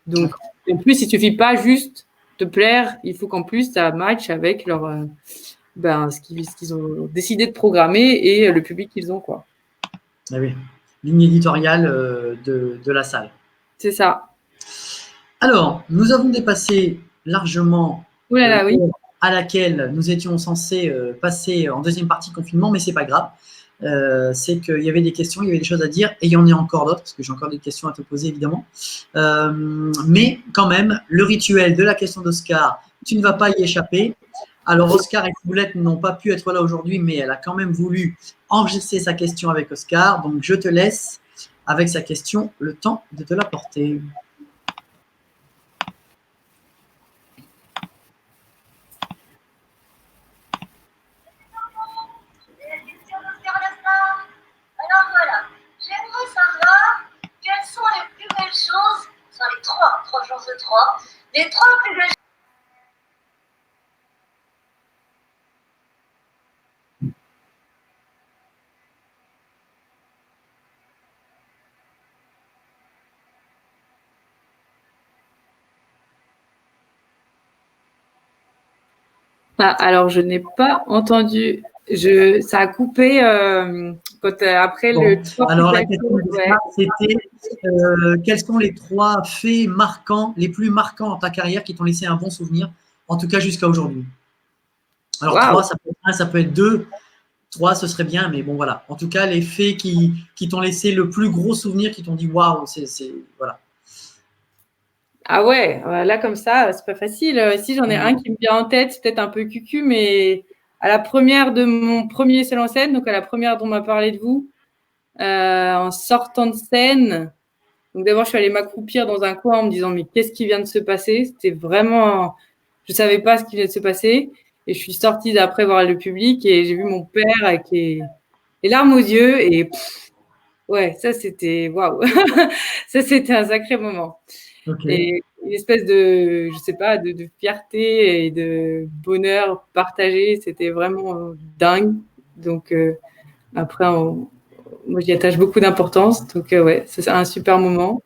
Donc, en plus, il suffit pas juste de plaire, il faut qu'en plus ça matche avec leur ce qu'ils ont décidé de programmer et le public qu'ils ont, quoi. Ah oui, ligne éditoriale de la salle. C'est ça. Alors, nous avons dépassé largement l'heure à laquelle nous étions censés passer en deuxième partie confinement, mais c'est pas grave. C'est qu'il y avait des questions, il y avait des choses à dire, et il y en a encore d'autres, parce que j'ai encore des questions à te poser, évidemment. Mais quand même, le rituel de la question d'Oscar, tu ne vas pas y échapper. Alors, Oscar et Poulette n'ont pas pu être là aujourd'hui, mais elle a quand même voulu enregistrer sa question avec Oscar. Donc, je te laisse avec sa question le temps de te la porter. Alors voilà, j'aimerais savoir quelles sont les plus belles choses, enfin les trois choses de trois, les trois plus belles choses. Alors, je n'ai pas entendu. Ça a coupé après le. Alors, la question c'était quels sont les trois faits marquants, les plus marquants dans ta carrière qui t'ont laissé un bon souvenir, en tout cas jusqu'à aujourd'hui. Alors, trois, ça peut être un, ça peut être deux. Trois, ce serait bien, mais bon, voilà. En tout cas, les faits qui t'ont laissé le plus gros souvenir, qui t'ont dit waouh, voilà. Ah ouais, là comme ça, c'est pas facile. Si j'en ai un qui me vient en tête, c'est peut-être un peu cucu, mais à la première de mon premier seul en scène, donc à la première dont on m'a parlé de vous, en sortant de scène, donc d'abord je suis allée m'accroupir dans un coin en me disant mais qu'est-ce qui vient de se passer? C'était vraiment, je savais pas ce qui vient de se passer, et je suis sortie d'après voir le public et j'ai vu mon père avec les larmes aux yeux et ouais, ça c'était waouh, ça c'était un sacré moment. Okay. Et une espèce de, je sais pas, de fierté et de bonheur partagé, c'était vraiment dingue. Donc après, moi j'y attache beaucoup d'importance. Donc ouais, c'est un super moment.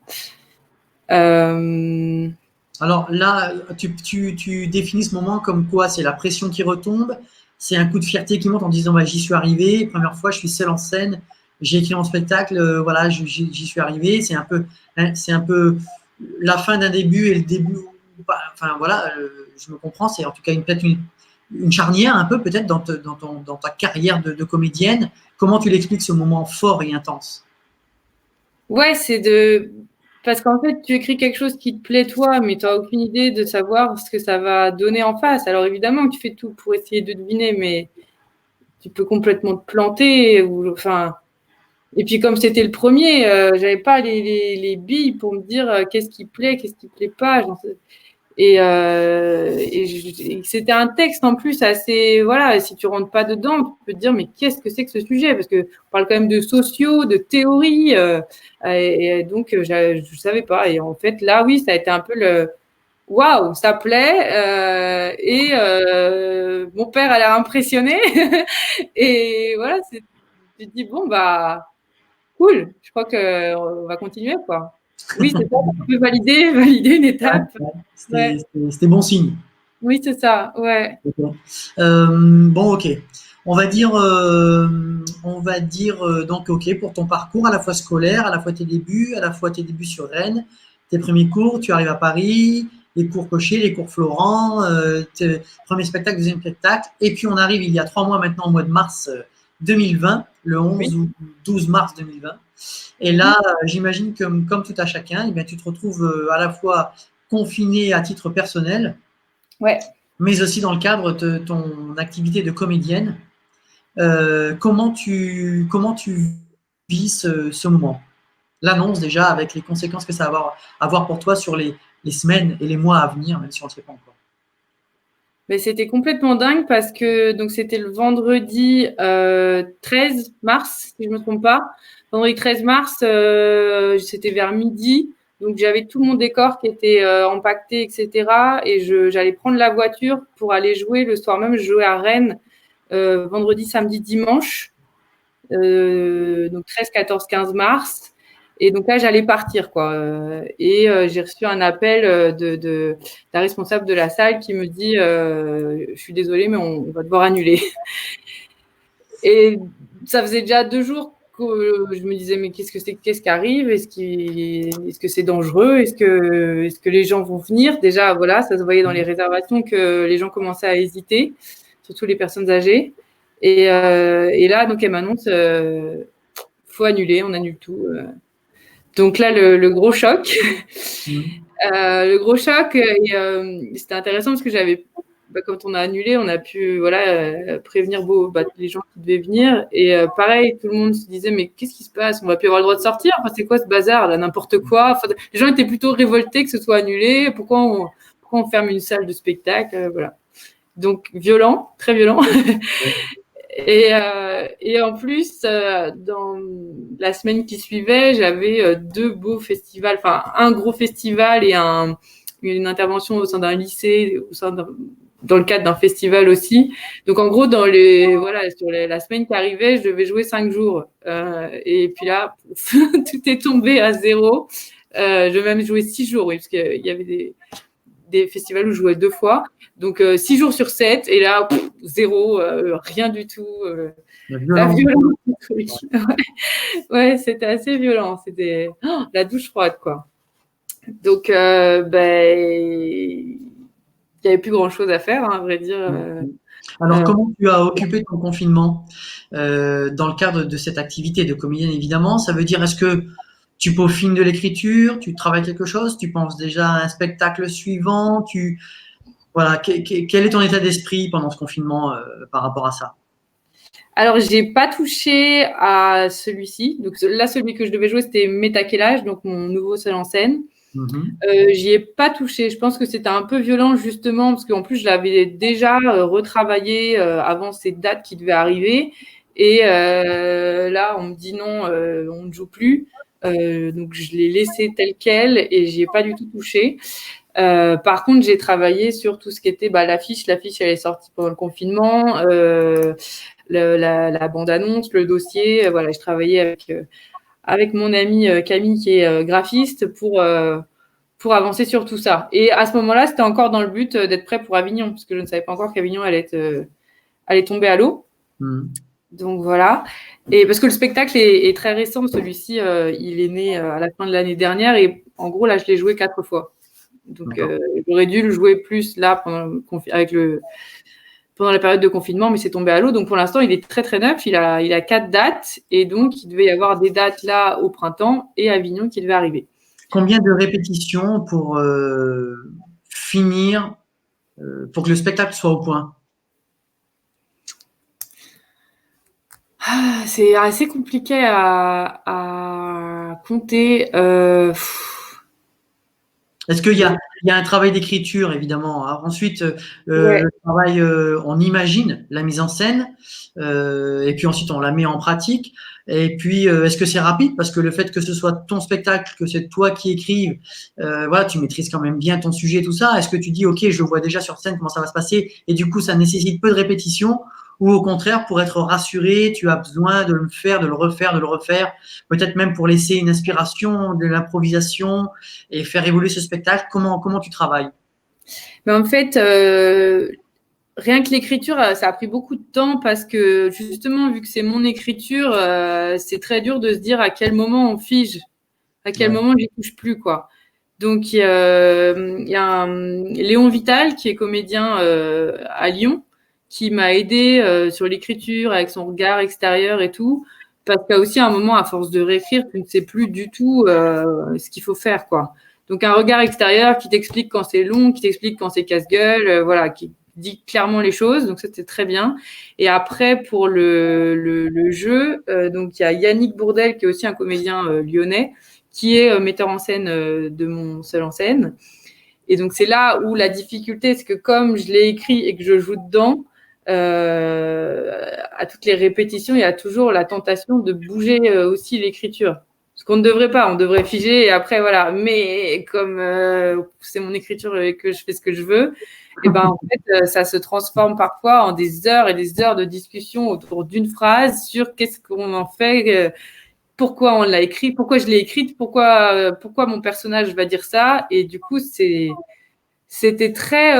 Alors là, tu définis ce moment comme quoi? C'est la pression qui retombe, c'est un coup de fierté qui monte en disant bah, j'y suis arrivé, première fois, je suis seul en scène, j'ai écrit mon spectacle, voilà, j'y suis arrivé. C'est un peu la fin d'un début et le début. Enfin voilà, je me comprends, c'est en tout cas peut-être une charnière un peu peut-être dans ta carrière de comédienne. Comment tu l'expliques ce moment fort et intense? Ouais, parce qu'en fait, tu écris quelque chose qui te plaît toi, mais tu n'as aucune idée de savoir ce que ça va donner en face. Alors évidemment que tu fais tout pour essayer de deviner, mais tu peux complètement te planter. Enfin, et puis comme c'était le premier, j'avais pas les billes pour me dire qu'est-ce qui plaît, qu'est-ce qui plaît pas. Et c'était un texte en plus assez, voilà, si tu rentres pas dedans, tu peux te dire mais qu'est-ce que c'est que ce sujet? Parce que on parle quand même de sociaux, de théorie, et donc je savais pas. Et en fait là, oui, ça a été un peu le waouh, ça plaît. Mon père a l'air impressionné. Et voilà, tu te dis bon bah cool. Je crois que on va continuer quoi. Oui, c'est ça. On peut valider une étape. Ouais. C'était bon signe. Oui, c'est ça, ouais. Bon, ok. On va dire donc ok pour ton parcours à la fois scolaire, à la fois tes débuts sur Rennes, tes premiers cours, tu arrives à Paris, les cours Cochet, les cours Florent, premier spectacle, deuxième spectacle, et puis on arrive il y a 3 mois maintenant au mois de mars 2020, le 11 Oui. ou 12 mars 2020. Et là, j'imagine que comme tout à chacun, eh bien, tu te retrouves à la fois confiné à titre personnel, Ouais. mais aussi dans le cadre de ton activité de comédienne. Comment tu vis ce moment? L'annonce déjà avec les conséquences que ça va avoir pour toi sur les semaines et les mois à venir, même si on ne le sait pas encore. Mais c'était complètement dingue parce que donc c'était le vendredi 13 mars, si je me trompe pas. Vendredi 13 mars, c'était vers midi. Donc j'avais tout mon décor qui était empaqueté, etc. Et j'allais prendre la voiture pour aller jouer le soir même. Je jouais à Rennes vendredi, samedi, dimanche. Donc 13, 14, 15 mars. Et donc là, j'allais partir, quoi. J'ai reçu un appel de la responsable de la salle qui me dit je suis désolée, mais on va devoir annuler. Et ça faisait déjà 2 jours que je me disais mais qu'est-ce qui arrive? Est-ce que c'est dangereux? Est-ce que les gens vont venir? Déjà, voilà, ça se voyait dans les réservations que les gens commençaient à hésiter, surtout les personnes âgées. Et là, donc, elle m'annonce faut annuler, on annule tout. Donc là, le gros choc. Le gros choc, c'était intéressant parce que quand on a annulé, on a pu prévenir les gens qui devaient venir. Et pareil, tout le monde se disait mais qu'est-ce qui se passe? On va plus avoir le droit de sortir. Enfin, c'est quoi ce bazar là? N'importe quoi. Enfin, les gens étaient plutôt révoltés que ce soit annulé. Pourquoi on ferme une salle de spectacle? Voilà. Donc violent, très violent. Et en plus, dans la semaine qui suivait, j'avais 2 beaux festivals, enfin un gros festival et une intervention au sein d'un lycée, dans le cadre d'un festival aussi. Donc en gros, sur la semaine qui arrivait, je devais jouer 5 jours. Et puis là, tout est tombé à zéro. Je vais même jouer 6 jours, oui, parce qu'il y avait des festivals où je jouais 2 fois. Donc 6 jours sur 7, et là, zéro, rien du tout. La violence du truc. Ouais, c'était assez violent. C'était la douche froide, quoi. Donc, il n'y avait plus grand-chose à faire, hein, à vrai dire. Alors, comment tu as occupé ton confinement dans le cadre de cette activité de comédienne, évidemment? Ça veut dire, est-ce que tu peaufines de l'écriture, tu travailles quelque chose, tu penses déjà à un spectacle suivant, voilà, quel est ton état d'esprit pendant ce confinement par rapport à ça? Alors, j'ai pas touché à celui-ci. Donc là, celui que je devais jouer, c'était Métaquelage, donc mon nouveau seul en scène. J'y ai pas touché. Je pense que c'était un peu violent justement parce qu'en plus je l'avais déjà retravaillé avant ces dates qui devaient arriver. Et là, on me dit non, on ne joue plus. Donc je l'ai laissé tel quel et j'y ai pas du tout touché. Par contre, j'ai travaillé sur tout ce qui était l'affiche. L'affiche, elle est sortie pendant le confinement. La bande-annonce, le dossier. Voilà, je travaillais avec mon amie Camille qui est graphiste pour avancer sur tout ça. Et à ce moment-là, c'était encore dans le but d'être prêt pour Avignon, parce que je ne savais pas encore qu'Avignon allait tomber à l'eau. Donc voilà. Et parce que le spectacle est très récent, celui-ci, il est né à la fin de l'année dernière, et en gros, là, je l'ai joué 4 fois. Donc j'aurais dû le jouer plus là pendant la période de confinement, mais c'est tombé à l'eau. Donc, pour l'instant, il est très, très neuf. Il a 4 dates. Et donc, il devait y avoir des dates là au printemps et Avignon qui devait arriver. Combien de répétitions pour finir, pour que le spectacle soit au point? C'est assez compliqué à compter. Est-ce qu'il y a un travail d'écriture, évidemment. Alors, ensuite, Ouais. le travail, on imagine la mise en scène, et puis ensuite on la met en pratique. Et puis, est-ce que c'est rapide? Parce que le fait que ce soit ton spectacle, que c'est toi qui écrives, voilà, tu maîtrises quand même bien ton sujet, tout ça. Est-ce que tu dis, OK, je vois déjà sur scène comment ça va se passer, et du coup, ça nécessite peu de répétition? Ou au contraire, pour être rassuré, tu as besoin de le faire, de le refaire, peut-être même pour laisser une inspiration, de l'improvisation et faire évoluer ce spectacle. Comment tu travailles? Mais en fait, rien que l'écriture, ça a pris beaucoup de temps parce que justement, vu que c'est mon écriture, c'est très dur de se dire à quel moment on fige, à quel moment j'y touche plus, quoi. Donc, il y a Léon Vital, qui est comédien à Lyon, qui m'a aidé sur l'écriture avec son regard extérieur et tout, parce qu'il y a aussi un moment, à force de réécrire, tu ne sais plus du tout ce qu'il faut faire, quoi. Donc, un regard extérieur qui t'explique quand c'est long, qui t'explique quand c'est casse-gueule, voilà, qui dit clairement les choses. Donc, ça, c'était très bien. Et après, pour le jeu, donc il y a Yannick Bourdel, qui est aussi un comédien lyonnais, qui est metteur en scène de mon seul en scène. Et donc, c'est là où la difficulté, c'est que comme je l'ai écrit et que je joue dedans, à toutes les répétitions, il y a toujours la tentation de bouger aussi l'écriture. Ce qu'on ne devrait pas, on devrait figer et après, voilà. Mais comme c'est mon écriture et que je fais ce que je veux, et ben, en fait, ça se transforme parfois en des heures et des heures de discussion autour d'une phrase sur qu'est-ce qu'on en fait, pourquoi on l'a écrit, pourquoi je l'ai écrite, pourquoi mon personnage va dire ça. Et du coup, c'était très,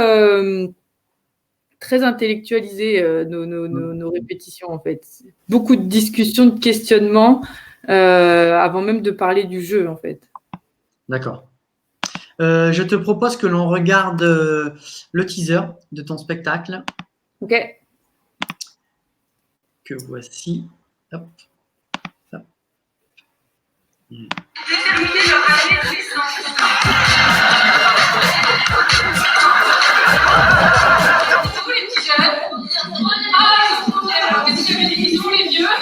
très intellectualisé nos répétitions, en fait. Beaucoup de discussions, de questionnements avant même de parler du jeu, en fait. D'accord. Je te propose que l'on regarde le teaser de ton spectacle. Ok. Que voici. Hop. Hop. Tous les petits jeunes. Ah, ils sont jamais dit qu'ils sont les vieux.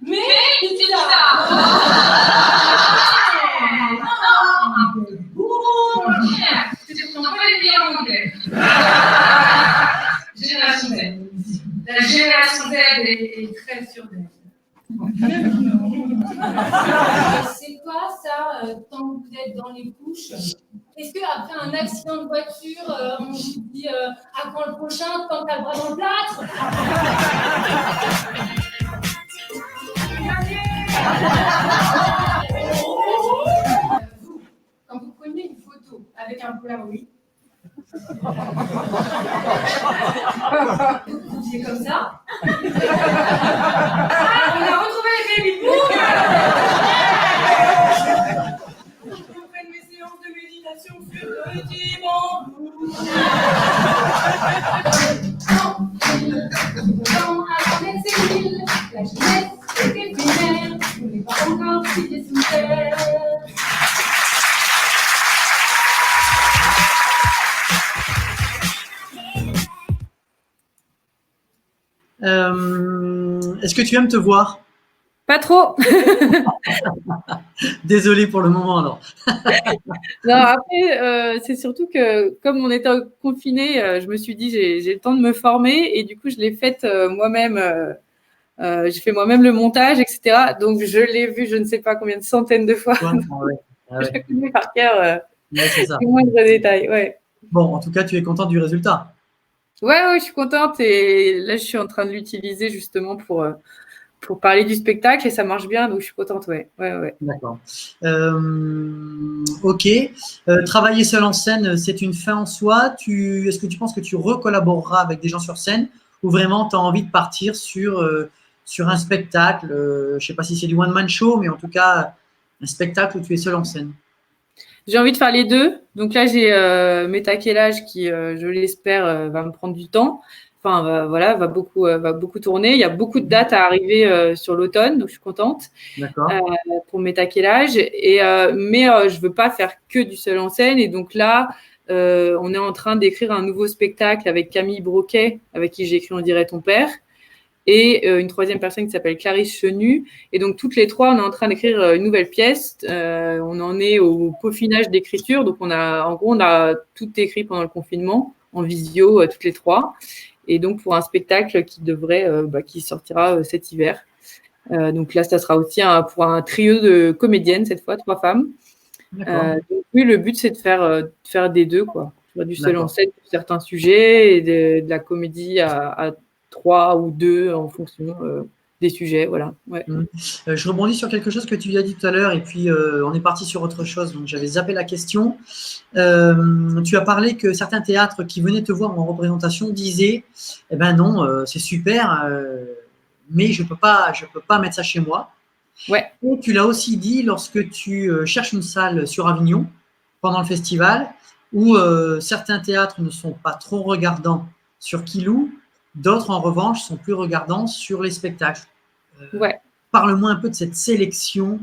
Mais c'est ça. C'est pourtant pas les pays en anglais. Génération Z. La génération Z est très sûre d'elle. C'est quoi ça, tant que vous êtes dans les couches? Est-ce qu'après un accident de voiture, on vous dit à quand le prochain, quand t'as le bras dans le plâtre? Vous, quand vous preniez une photo avec un Polaroid, vous faisiez comme ça. Ah, on a retrouvé les baby boomers. Je fais mes séances de méditation sur le petit bambou. Quand avant d'être sénile, la jeunesse était primaire, on n'est pas encore cité sous terre. Est-ce que tu aimes te voir? Pas trop. Désolé pour le moment alors. Non, après, c'est surtout que comme on était confinés, je me suis dit j'ai le temps de me former et du coup je l'ai faite moi-même. J'ai fait moi-même le montage, etc. Donc je l'ai vu je ne sais pas combien de centaines de fois. Je l'ai connu par cœur. C'est ça. Les moindres détails. Ouais. Bon, en tout cas, tu es contente du résultat. Ouais, je suis contente et là je suis en train de l'utiliser justement pour pour parler du spectacle et ça marche bien, donc je suis contente, ouais. D'accord. Ok. Travailler seul en scène, c'est une fin en soi. Est-ce que tu penses que tu recollaboreras avec des gens sur scène ou vraiment tu as envie de partir sur un spectacle, je ne sais pas si c'est du one-man show, mais en tout cas, un spectacle où tu es seul en scène? J'ai envie de faire les deux. Donc là, j'ai Metaquelage qui, je l'espère, va me prendre du temps. Enfin, voilà, va beaucoup tourner. Il y a beaucoup de dates à arriver sur l'automne, donc je suis contente D'accord. pour Metaquelage. Mais je veux pas faire que du seul en scène. Et donc là, on est en train d'écrire un nouveau spectacle avec Camille Broquet, avec qui j'ai écrit On dirait ton père, et une troisième personne qui s'appelle Clarisse Chenu. Et donc, toutes les trois, on est en train d'écrire une nouvelle pièce. On en est au peaufinage d'écriture. Donc, on a tout écrit pendant le confinement, en visio, toutes les trois. Et donc, pour un spectacle qui sortira cet hiver. Donc là, ça sera aussi pour un trio de comédiennes, cette fois, 3 femmes. Donc, oui, le but, c'est de faire des deux, quoi. Du seul en scène pour certains sujets et de la comédie à 3 ou 2 en fonction des sujets, voilà. Ouais. Je rebondis sur quelque chose que tu as dit tout à l'heure et puis on est parti sur autre chose, donc j'avais zappé la question. Tu as parlé que certains théâtres qui venaient te voir en représentation disaient « Eh ben non, c'est super, mais je peux pas mettre ça chez moi ». Ouais. Et tu l'as aussi dit lorsque tu cherches une salle sur Avignon pendant le festival où certains théâtres ne sont pas trop regardants sur qui loue, d'autres en revanche sont plus regardants sur les spectacles. Ouais. Parle-moi un peu de cette sélection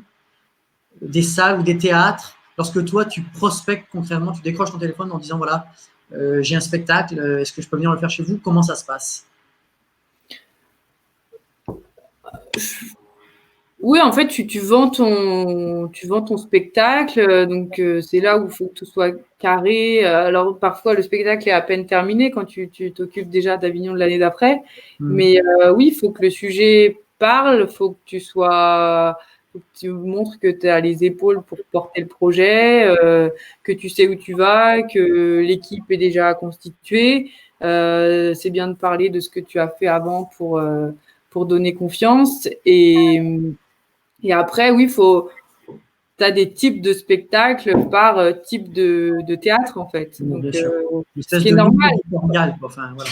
des salles ou des théâtres lorsque toi tu prospectes concrètement, tu décroches ton téléphone en disant voilà, j'ai un spectacle, est-ce que je peux venir le faire chez vous? Comment ça se passe? Oui, en fait, tu vends ton spectacle, donc c'est là où il faut que tout soit carré. Alors parfois, le spectacle est à peine terminé quand tu t'occupes déjà d'Avignon de l'année d'après. Mais oui, il faut que le sujet parle, faut que tu montres que tu as les épaules pour porter le projet, que tu sais où tu vas, que l'équipe est déjà constituée. C'est bien de parler de ce que tu as fait avant pour donner confiance. Et après, oui, tu as des types de spectacles par type de théâtre, en fait. Bon, Donc, bien sûr. ce qui est normal. Enfin, voilà.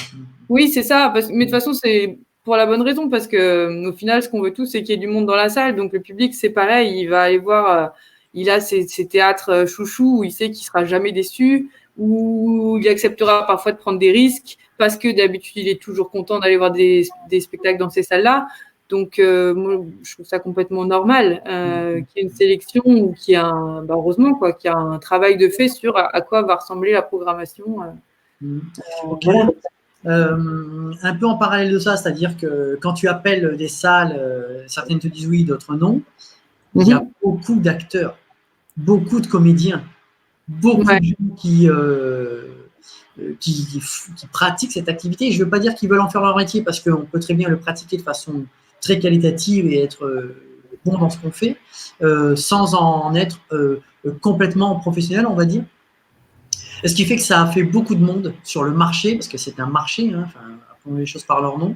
Oui, c'est ça. Mais de toute façon, c'est pour la bonne raison, parce que au final, ce qu'on veut tous, c'est qu'il y ait du monde dans la salle. Donc, le public, c'est pareil. Il va aller voir, il a ses théâtres chouchous où il sait qu'il sera jamais déçu, où il acceptera parfois de prendre des risques, parce que d'habitude, il est toujours content d'aller voir des spectacles dans ces salles-là. Donc, moi, je trouve ça complètement normal qu'il y ait une sélection ou qu'il y ait heureusement, quoi, qu'il y a un travail de fait sur à quoi va ressembler la programmation. Ok. Un peu en parallèle de ça, c'est-à-dire que quand tu appelles des salles, certaines te disent oui, d'autres non. Il y a beaucoup d'acteurs, beaucoup de comédiens, beaucoup de gens qui pratiquent cette activité. Je ne veux pas dire qu'ils veulent en faire leur métier parce qu'on peut très bien le pratiquer de façon très qualitative et être bon dans ce qu'on fait, sans en être complètement professionnel, on va dire. Ce qui fait que ça a fait beaucoup de monde sur le marché, parce que c'est un marché, hein, enfin, appelons les choses par leur nom.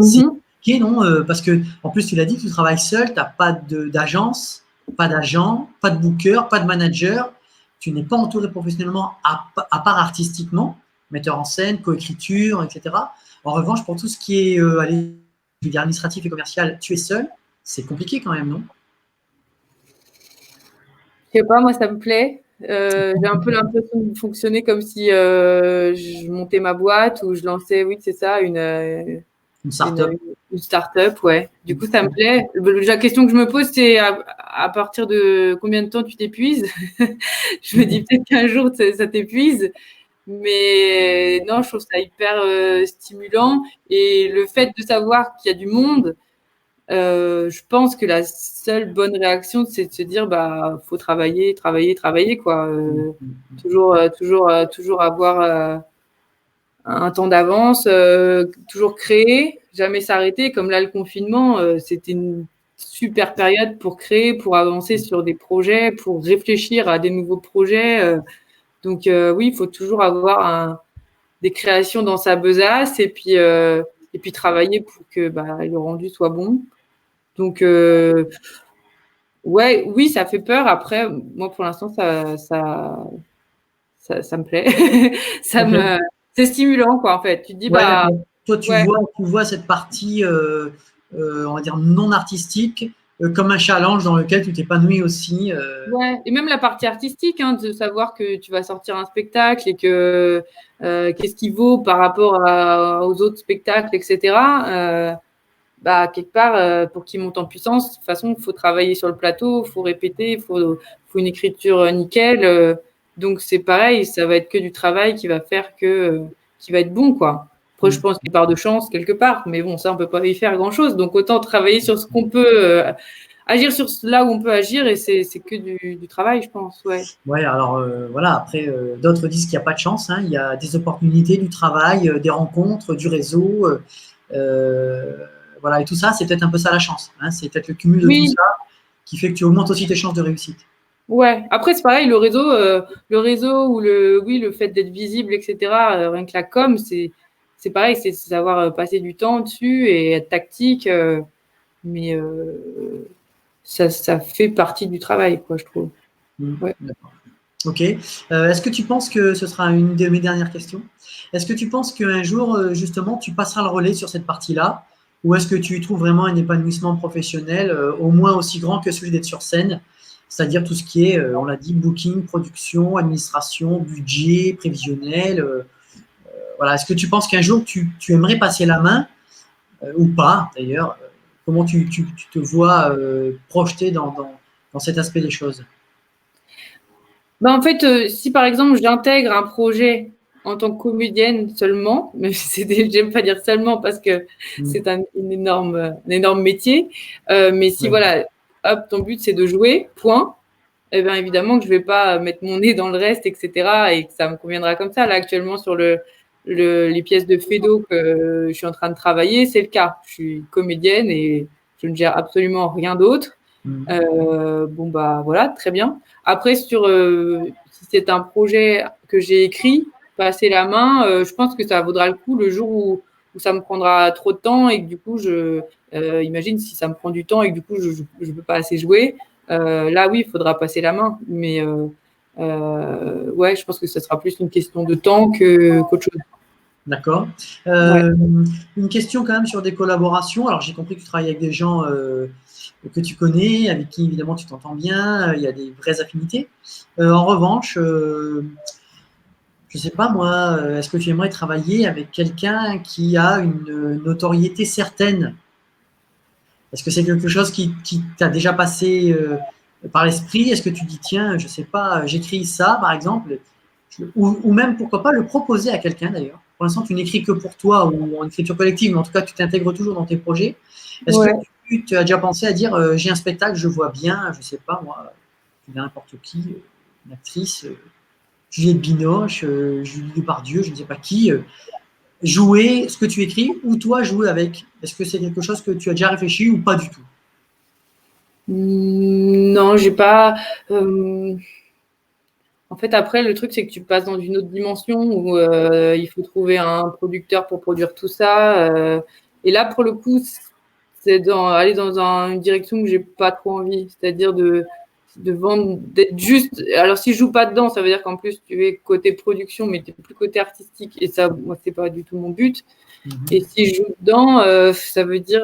C'est compliqué, non? Parce que, en plus, tu l'as dit, tu travailles seul, tu n'as pas d'agence, pas d'agent, pas de booker, pas de manager. Tu n'es pas entouré professionnellement, à part artistiquement, metteur en scène, coécriture, etc. En revanche, pour tout ce qui est administratif et commercial, tu es seul. C'est compliqué quand même, non? Je sais pas, moi, ça me plaît. J'ai un peu l'impression de fonctionner comme si je montais ma boîte ou je lançais, oui, c'est ça, une start-up. Une start-up, ouais. Du coup, ça me plaît. La question que je me pose, c'est à partir de combien de temps tu t'épuises? Je me dis peut-être qu'un jour, ça t'épuise. Mais non, je trouve ça hyper stimulant. Et le fait de savoir qu'il y a du monde, je pense que la seule bonne réaction, c'est de se dire, faut travailler, quoi. Toujours avoir un temps d'avance, toujours créer, jamais s'arrêter. Comme là, le confinement, c'était une super période pour créer, pour avancer sur des projets, pour réfléchir à des nouveaux projets. Donc, oui, il faut toujours avoir des créations dans sa besace et puis travailler pour que le rendu soit bon. Donc, oui, ça fait peur. Après, moi, pour l'instant, ça me plaît. Ok. C'est stimulant, quoi, en fait. Tu te dis, Ouais, bah, d'accord. Toi, ouais, tu vois cette partie, on va dire, non artistique comme un challenge dans lequel tu t'épanouis aussi. ouais. Et même la partie artistique, hein, de savoir que tu vas sortir un spectacle et que qu'est-ce qui vaut par rapport aux autres spectacles, etc. Bah, quelque part, pour qu'il monte en puissance, de toute façon, il faut travailler sur le plateau, il faut répéter, faut une écriture nickel. Donc, c'est pareil, ça va être que du travail qui va faire qui va être bon, quoi. Après, je Mm. pense qu'il y a une part de chance quelque part, mais bon, ça, on peut pas y faire grand-chose. Donc, autant travailler sur ce qu'on peut, agir sur là où on peut agir, et c'est que du travail, je pense, ouais. Ouais, alors voilà, après, d'autres disent qu'il n'y a pas de chance, hein. Il y a des opportunités, du travail, des rencontres, du réseau. Euh, voilà, et tout ça, c'est peut-être un peu ça la chance, hein. C'est peut-être le cumul de tout Oui, ça qui fait que tu augmentes aussi tes chances de réussite. ouais. Après, c'est pareil, le réseau ou oui, le fait d'être visible, etc. Rien que la com, c'est pareil, c'est savoir passer du temps dessus et être tactique, mais ça fait partie du travail, quoi, je trouve. Mm. Ouais. D'accord. Ok. Est-ce que tu penses que ce sera une de mes dernières questions? Est-ce que tu penses qu'un jour, justement, tu passeras le relais sur cette partie-là? Ou est-ce que tu trouves vraiment un épanouissement professionnel au moins aussi grand que celui d'être sur scène? C'est-à-dire tout ce qui est, on l'a dit, booking, production, administration, budget, prévisionnel. Voilà. Est-ce que tu penses qu'un jour, tu aimerais passer la main ou pas, d'ailleurs? Comment tu te vois projeté dans cet aspect des choses? Bah, en fait, si par exemple j'intègre un projet en tant que comédienne seulement, même si j'aime pas dire seulement parce que Mm. c'est un énorme métier, mais si Ouais. voilà, hop, ton but c'est de jouer, point. Eh bien, évidemment que je vais pas mettre mon nez dans le reste, etc. et que ça me conviendra comme ça. Là, actuellement, sur les pièces de Fedo que je suis en train de travailler, c'est le cas. Je suis comédienne et je ne gère absolument rien d'autre. Mm. Bon, bah voilà, très bien. Après, si c'est un projet que j'ai écrit, passer la main, je pense que ça vaudra le coup le jour où ça me prendra trop de temps et que du coup, imagine si ça me prend du temps et que du coup, je peux pas assez jouer. Là, oui, il faudra passer la main. Mais ouais, je pense que ce sera plus une question de temps qu'autre chose. D'accord. Ouais. Une question quand même sur des collaborations. Alors, j'ai compris que tu travailles avec des gens que tu connais, avec qui évidemment tu t'entends bien, il y a des vraies affinités. En revanche, je ne sais pas moi, est-ce que tu aimerais travailler avec quelqu'un qui a une notoriété certaine? Est-ce que c'est quelque chose qui t'a déjà passé par l'esprit? Est-ce que tu dis, tiens, je ne sais pas, j'écris ça par exemple, ou même pourquoi pas le proposer à quelqu'un d'ailleurs. Pour l'instant, tu n'écris que pour toi ou en écriture collective, mais en tout cas, tu t'intègres toujours dans tes projets. Est-ce que Ouais. tu as déjà pensé à dire, j'ai un spectacle, je vois bien, je ne sais pas moi, n'importe qui, une actrice, Juliette Binoche, Julie Depardieu, je ne sais pas qui, jouer ce que tu écris ou toi jouer avec? Est-ce que c'est quelque chose que tu as déjà réfléchi ou pas du tout? Non, j'ai pas. euh, En fait, après, le truc, c'est que tu passes dans une autre dimension où il faut trouver un producteur pour produire tout ça. Et là, pour le coup, c'est aller dans une direction que j'ai pas trop envie, c'est-à-dire de vendre, d'être juste. Alors, si je joue pas dedans, ça veut dire qu'en plus, tu es côté production, mais tu es plus côté artistique. Et ça, moi, c'est pas du tout mon but. Et Mhm. si je joue dedans, ça veut dire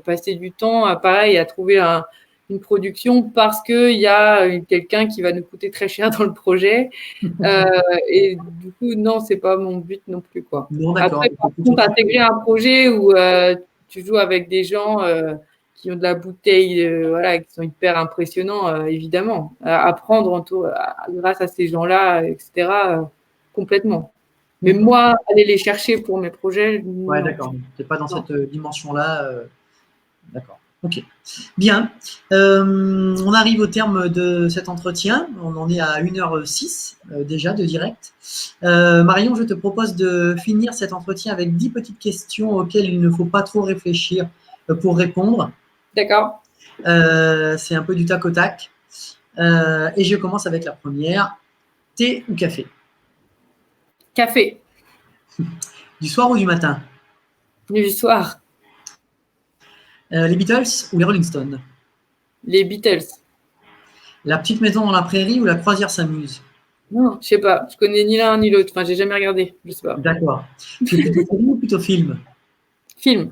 passer du temps, pareil, à trouver une production parce qu'il y a quelqu'un qui va nous coûter très cher dans le projet. Euh, et du coup, non, c'est pas mon but non plus, quoi. Non, d'accord. Après, par contre, intégrer un projet où tu joues avec des gens qui ont de la bouteille, voilà, qui sont hyper impressionnants, évidemment. Apprendre grâce à ces gens-là, etc., complètement. Mais D'accord. moi, aller les chercher pour mes projets, Ouais, non. d'accord. Tu n'es pas dans Non. cette dimension-là. D'accord. Ok. Bien. On arrive au terme de cet entretien. On en est à 1h06 déjà de direct. Marion, je te propose de finir cet entretien avec 10 petites questions auxquelles il ne faut pas trop réfléchir pour répondre. D'accord. C'est un peu du tac au tac. Et je commence avec la première. Thé ou café? Café, Du soir ou du matin? du soir. Les Beatles ou les Rolling Stones? Les Beatles. La petite maison dans la prairie ou la croisière s'amuse? Non, je sais pas. Je connais ni l'un ni l'autre. Enfin, j'ai jamais regardé. Je sais pas. D'accord. Tu es plutôt série ou plutôt film? Film.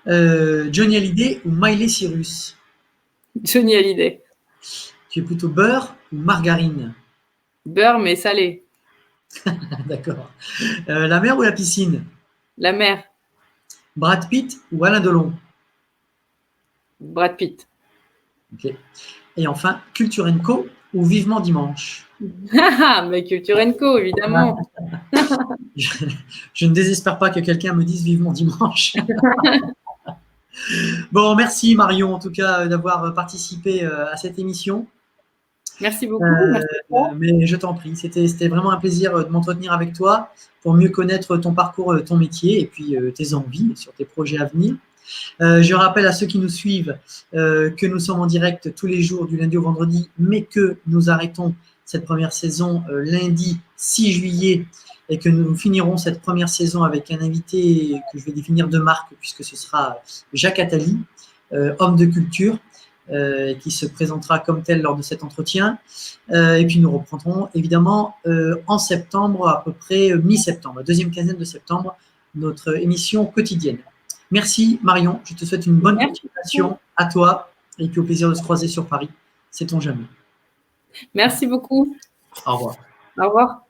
Johnny Hallyday ou Miley Cyrus? Johnny Hallyday. Tu es plutôt beurre ou margarine? Beurre, mais salé. D'accord. La mer ou la piscine? La mer. Brad Pitt ou Alain Delon? Brad Pitt. Ok. Et enfin, Culture Co ou Vivement Dimanche? Mais Culture Co, évidemment. Je ne désespère pas que quelqu'un me dise Vivement Dimanche. Bon, merci Marion, en tout cas, d'avoir participé à cette émission. Merci beaucoup. Merci. Mais je t'en prie, c'était vraiment un plaisir de m'entretenir avec toi pour mieux connaître ton parcours, ton métier et puis tes envies sur tes projets à venir. Je rappelle à ceux qui nous suivent que nous sommes en direct tous les jours du lundi au vendredi, mais que nous arrêtons cette première saison lundi 6 juillet et que nous finirons cette première saison avec un invité que je vais définir de marque puisque ce sera Jacques Attali, homme de culture, qui se présentera comme tel lors de cet entretien. Et puis nous reprendrons évidemment en septembre, à peu près mi-septembre, la deuxième quinzaine de septembre, notre émission quotidienne. Merci Marion, je te souhaite une bonne continuation à toi et puis au plaisir de se croiser sur Paris, sait-on jamais. Merci beaucoup. Au revoir. Au revoir.